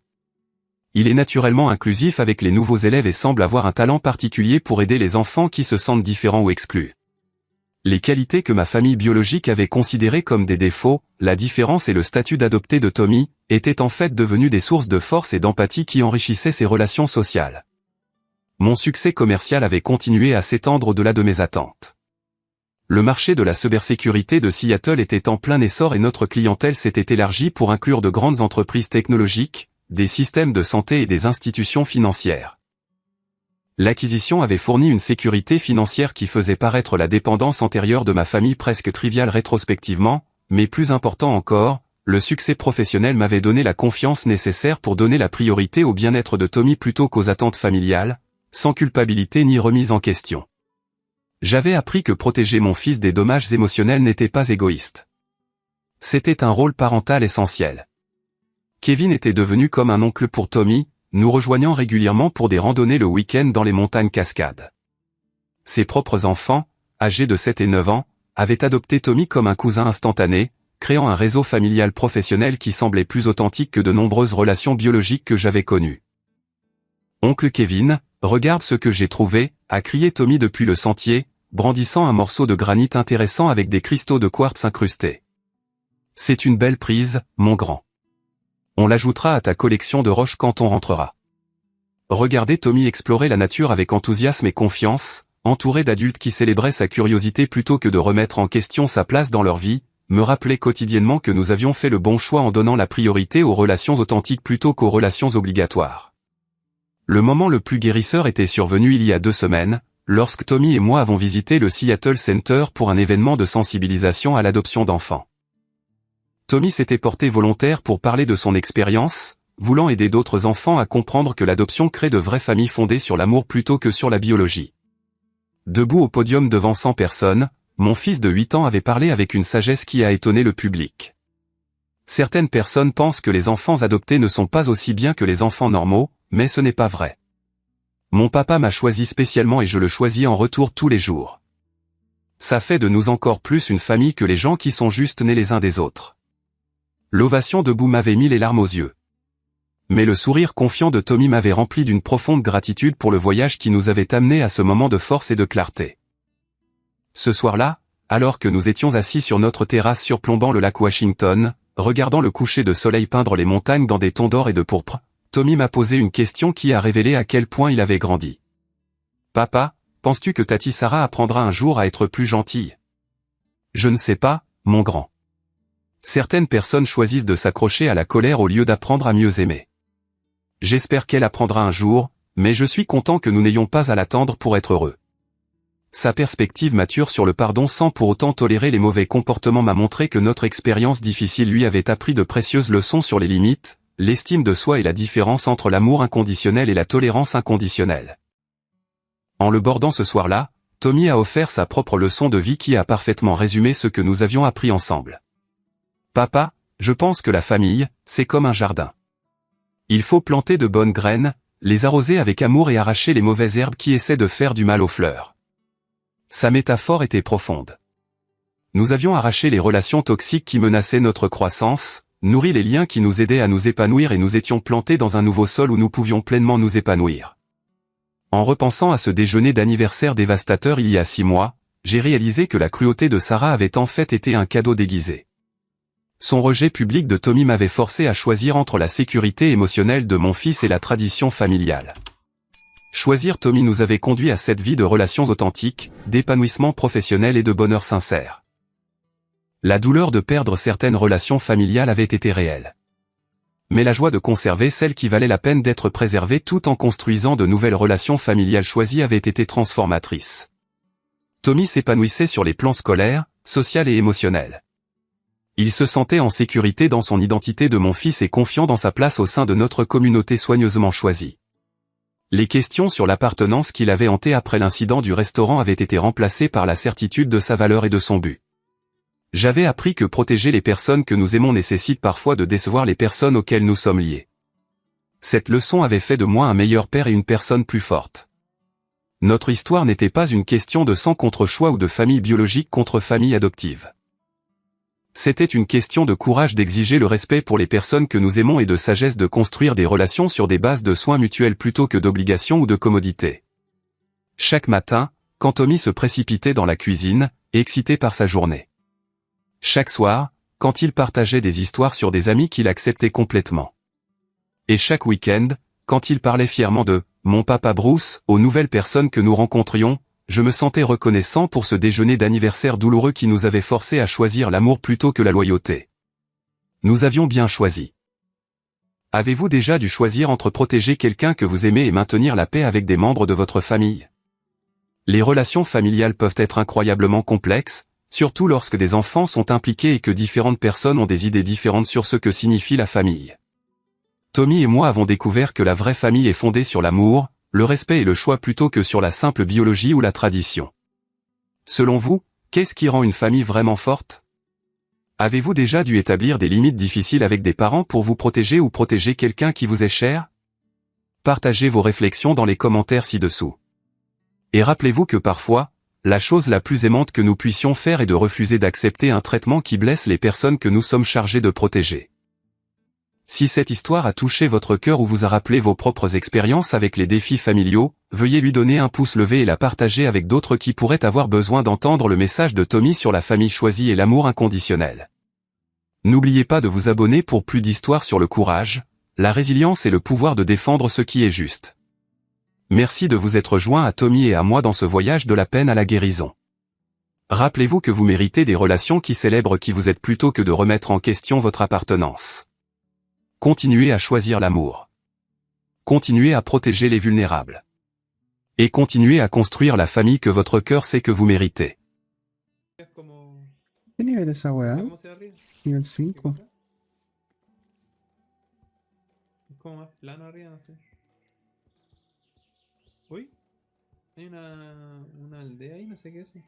Il est naturellement inclusif avec les nouveaux élèves et semble avoir un talent particulier pour aider les enfants qui se sentent différents ou exclus. Les qualités que ma famille biologique avait considérées comme des défauts, la différence et le statut d'adopté de Tommy, étaient en fait devenus des sources de force et d'empathie qui enrichissaient ses relations sociales. Mon succès commercial avait continué à s'étendre au-delà de mes attentes. Le marché de la cybersécurité de Seattle était en plein essor et notre clientèle s'était élargie pour inclure de grandes entreprises technologiques, des systèmes de santé et des institutions financières. L'acquisition avait fourni une sécurité financière qui faisait paraître la dépendance antérieure de ma famille presque triviale rétrospectivement, mais plus important encore, le succès professionnel m'avait donné la confiance nécessaire pour donner la priorité au bien-être de Tommy plutôt qu'aux attentes familiales, sans culpabilité ni remise en question. J'avais appris que protéger mon fils des dommages émotionnels n'était pas égoïste. C'était un rôle parental essentiel. Kevin était devenu comme un oncle pour Tommy, nous rejoignant régulièrement pour des randonnées le week-end dans les montagnes Cascades. Ses propres enfants, âgés de 7 et 9 ans, avaient adopté Tommy comme un cousin instantané, créant un réseau familial professionnel qui semblait plus authentique que de nombreuses relations biologiques que j'avais connues. « Oncle Kevin, regarde ce que j'ai trouvé », a crié Tommy depuis le sentier, brandissant un morceau de granit intéressant avec des cristaux de quartz incrustés. « C'est une belle prise, mon grand. On l'ajoutera à ta collection de roches quand on rentrera. » Regardez Tommy explorer la nature avec enthousiasme et confiance, entouré d'adultes qui célébraient sa curiosité plutôt que de remettre en question sa place dans leur vie, me rappelait quotidiennement que nous avions fait le bon choix en donnant la priorité aux relations authentiques plutôt qu'aux relations obligatoires. Le moment le plus guérisseur était survenu il y a 2 semaines, lorsque Tommy et moi avons visité le Seattle Center pour un événement de sensibilisation à l'adoption d'enfants. Tommy s'était porté volontaire pour parler de son expérience, voulant aider d'autres enfants à comprendre que l'adoption crée de vraies familles fondées sur l'amour plutôt que sur la biologie. Debout au podium devant 100 personnes, mon fils de 8 ans avait parlé avec une sagesse qui a étonné le public. Certaines personnes pensent que les enfants adoptés ne sont pas aussi bien que les enfants normaux, mais ce n'est pas vrai. Mon papa m'a choisi spécialement et je le choisis en retour tous les jours. Ça fait de nous encore plus une famille que les gens qui sont juste nés les uns des autres. L'ovation debout m'avait mis les larmes aux yeux. Mais le sourire confiant de Tommy m'avait rempli d'une profonde gratitude pour le voyage qui nous avait amenés à ce moment de force et de clarté. Ce soir-là, alors que nous étions assis sur notre terrasse surplombant le lac Washington, regardant le coucher de soleil peindre les montagnes dans des tons d'or et de pourpre, Tommy m'a posé une question qui a révélé à quel point il avait grandi. « Papa, penses-tu que Tati Sarah apprendra un jour à être plus gentille ? » « Je ne sais pas, mon grand. Certaines personnes choisissent de s'accrocher à la colère au lieu d'apprendre à mieux aimer. J'espère qu'elle apprendra un jour, mais je suis content que nous n'ayons pas à l'attendre pour être heureux. » Sa perspective mature sur le pardon sans pour autant tolérer les mauvais comportements m'a montré que notre expérience difficile lui avait appris de précieuses leçons sur les limites, l'estime de soi et la différence entre l'amour inconditionnel et la tolérance inconditionnelle. En le bordant ce soir-là, Tommy a offert sa propre leçon de vie qui a parfaitement résumé ce que nous avions appris ensemble. « Papa, je pense que la famille, c'est comme un jardin. Il faut planter de bonnes graines, Les arroser avec amour et arracher les mauvaises herbes qui essaient de faire du mal aux fleurs. Sa métaphore était profonde. Nous avions arraché les relations toxiques qui menaçaient notre croissance, nourri les liens qui nous aidaient à nous épanouir et nous étions plantés dans un nouveau sol où nous pouvions pleinement nous épanouir. En repensant à ce déjeuner d'anniversaire dévastateur il y a 6 mois, j'ai réalisé que la cruauté de Sarah avait en fait été un cadeau déguisé. Son rejet public de Tommy m'avait forcé à choisir entre la sécurité émotionnelle de mon fils et la tradition familiale. Choisir Tommy nous avait conduit à cette vie de relations authentiques, d'épanouissement professionnel et de bonheur sincère. La douleur de perdre certaines relations familiales avait été réelle. Mais la joie de conserver celles qui valaient la peine d'être préservées tout en construisant de nouvelles relations familiales choisies avait été transformatrice. Tommy s'épanouissait sur les plans scolaires, social et émotionnel. Il se sentait en sécurité dans son identité de mon fils et confiant dans sa place au sein de notre communauté soigneusement choisie. Les questions sur l'appartenance qu'il avait hantées après l'incident du restaurant avaient été remplacées par la certitude de sa valeur et de son but. J'avais appris que protéger les personnes que nous aimons nécessite parfois de décevoir les personnes auxquelles nous sommes liés. Cette leçon avait fait de moi un meilleur père et une personne plus forte. Notre histoire n'était pas une question de sang contre choix ou de famille biologique contre famille adoptive. C'était une question de courage d'exiger le respect pour les personnes que nous aimons et de sagesse de construire des relations sur des bases de soins mutuels plutôt que d'obligation ou de commodité. Chaque matin, quand Tommy se précipitait dans la cuisine, excité par sa journée. Chaque soir, quand il partageait des histoires sur des amis qu'il acceptait complètement. Et chaque week-end, quand il parlait fièrement de « mon papa Bruce » aux nouvelles personnes que nous rencontrions, je me sentais reconnaissant pour ce déjeuner d'anniversaire douloureux qui nous avait forcés à choisir l'amour plutôt que la loyauté. Nous avions bien choisi. Avez-vous déjà dû choisir entre protéger quelqu'un que vous aimez et maintenir la paix avec des membres de votre famille? Les relations familiales peuvent être incroyablement complexes, surtout lorsque des enfants sont impliqués et que différentes personnes ont des idées différentes sur ce que signifie la famille. Tommy et moi avons découvert que la vraie famille est fondée sur l'amour, le respect et le choix plutôt que sur la simple biologie ou la tradition. Selon vous, qu'est-ce qui rend une famille vraiment forte? Avez-vous déjà dû établir des limites difficiles avec des parents pour vous protéger ou protéger quelqu'un qui vous est cher? Partagez vos réflexions dans les commentaires ci-dessous. Et rappelez-vous que parfois, la chose la plus aimante que nous puissions faire est de refuser d'accepter un traitement qui blesse les personnes que nous sommes chargés de protéger. Si cette histoire a touché votre cœur ou vous a rappelé vos propres expériences avec les défis familiaux, veuillez lui donner un pouce levé et la partager avec d'autres qui pourraient avoir besoin d'entendre le message de Tommy sur la famille choisie et l'amour inconditionnel. N'oubliez pas de vous abonner pour plus d'histoires sur le courage, la résilience et le pouvoir de défendre ce qui est juste. Merci de vous être joint à Tommy et à moi dans ce voyage de la peine à la guérison. Rappelez-vous que vous méritez des relations qui célèbrent qui vous êtes plutôt que de remettre en question votre appartenance. Continuez à choisir l'amour. Continuez à protéger les vulnérables. Et continuez à construire la famille que votre cœur sait que vous méritez. ¿Qué nivel es esa weá? Nivel 5. Es como más plano arriba, no sé. Uy, hay una aldea ahí, no sé qué es eso.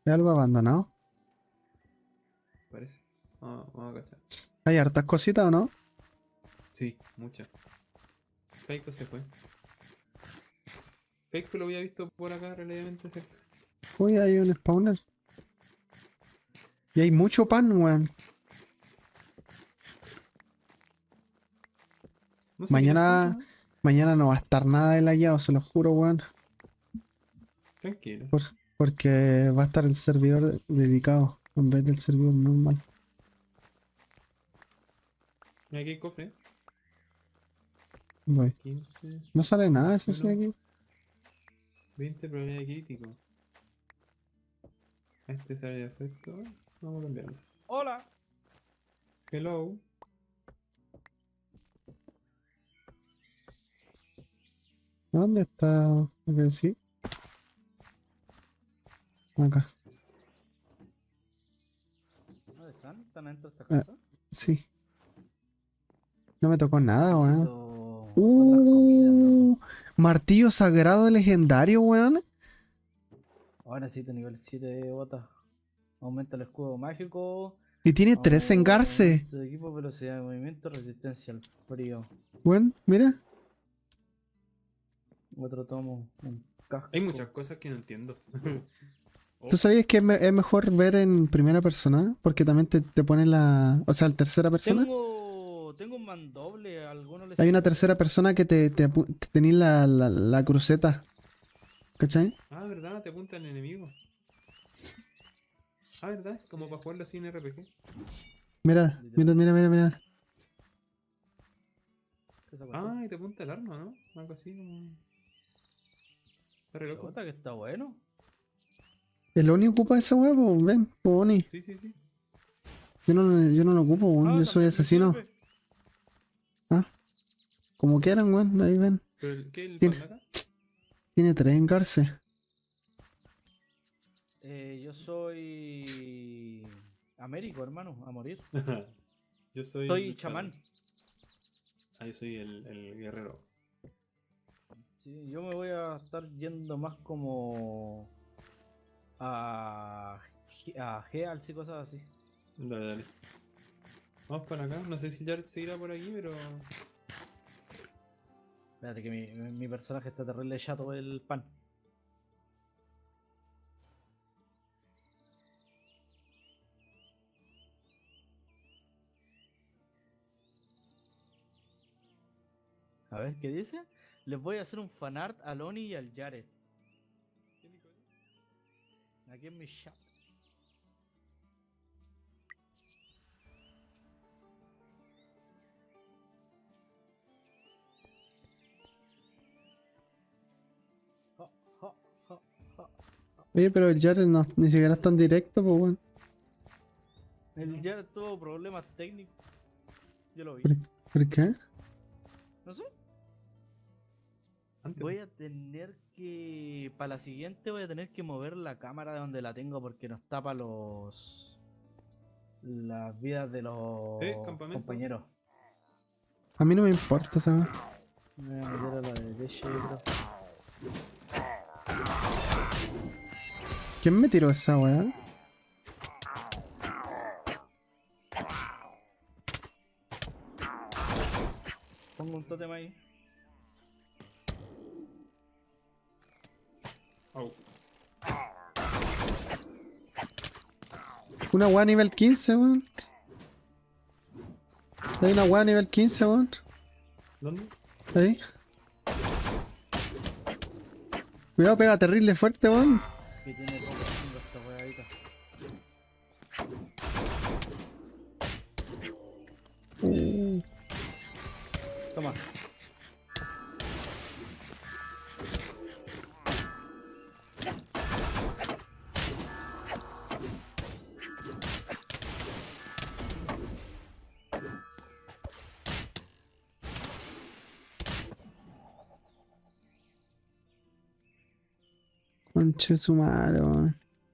¿Es algo abandonado? Parece. Vamos a cachar. ¿Hay hartas cositas o no? Sí, muchas. Keiko se fue. Keiko lo había visto por acá relativamente cerca. Uy, hay un spawner. Y hay mucho pan, weón. No sé Mañana, quién es, mañana no va a estar nada de lagueado, se lo juro, weón. tranquilo. Porque va a estar el servidor dedicado en vez del servidor normal. Mira, aquí hay cofre. Voy. 15, No sale nada, eso sí, Bueno. aquí. 20 probabilidad crítico. Este sale de efecto. Vamos a cambiarlo. Hola. Hello. ¿Dónde está? Ok, sí. Acá. ¿Dónde están? ¿Están dentro de esta Ah. casa? Sí. No me tocó nada, weón. Necesito otras comidas, loco. Martillo sagrado legendario, weón. Ahora necesito nivel 7 de botas. Aumenta el escudo mágico. Y tiene 3 engarce. Este equipo, velocidad de movimiento, resistencia al frío. Bueno, mira. Otro tomo, un casco. Hay muchas cosas que no entiendo. ¿Tú sabías que es mejor ver en primera persona? Porque también te pone la... O sea, en tercera persona. Tengo un mandoble, a alguno les Hay una sirve. tercera persona que te tenés la cruceta. ¿Cachai? Ah, ¿verdad? Te apunta el enemigo. Ah, ¿verdad? Como para jugarlo así en RPG. Mira, mira, mira, mira, mira. Esa cuestión. Ah, y te apunta el arma, ¿no? Algo así como... Está re loco. Puta, que está bueno. El Oni ocupa ese huevo, ven, po, Oni. Sí, sí, sí. Yo no lo ocupo, weón. Yo soy también me asesino. sirve. Como quieran, weón. Ahí ven. ¿Pero qué? ¿El Tiene- pandaka? Tiene 3 engarce. Yo soy Américo, hermano, a morir. Yo soy... Soy luchador. chamán. Ah, yo soy el guerrero. Sí, yo me voy a estar yendo más como a Geals y cosas así. Dale, dale. Vamos para acá. No sé si ya se irá por aquí, pero... Espérate que mi personaje está terrible chato el pan. A ver, ¿qué dice? Les voy a hacer un fanart a Loni y al Jared. Aquí en mi chat. Ja, ja, ja, ja. Oye, pero el Jared no, ni siquiera es tan directo, pues, weón. El Jared tuvo problemas técnicos. Yo lo vi. ¿Por qué? No sé. Antes. Voy a tener que... Para la siguiente voy a tener que mover la cámara de donde la tengo porque nos tapa las vidas de los Campamento. compañeros. A mí no me importa, ¿sabes? Me voy a meter a la derecha, yo creo. ¿Quién me tiró esa weá? Pongo un tótem ahí. Au. Una weá nivel 15, weón. Hay una weá nivel 15, weón. ¿Dónde? Ahí. Cuidado, pega terrible fuerte, weón. Que tiene poco haciendo esta weadita. Toma. Conche su madre, weón.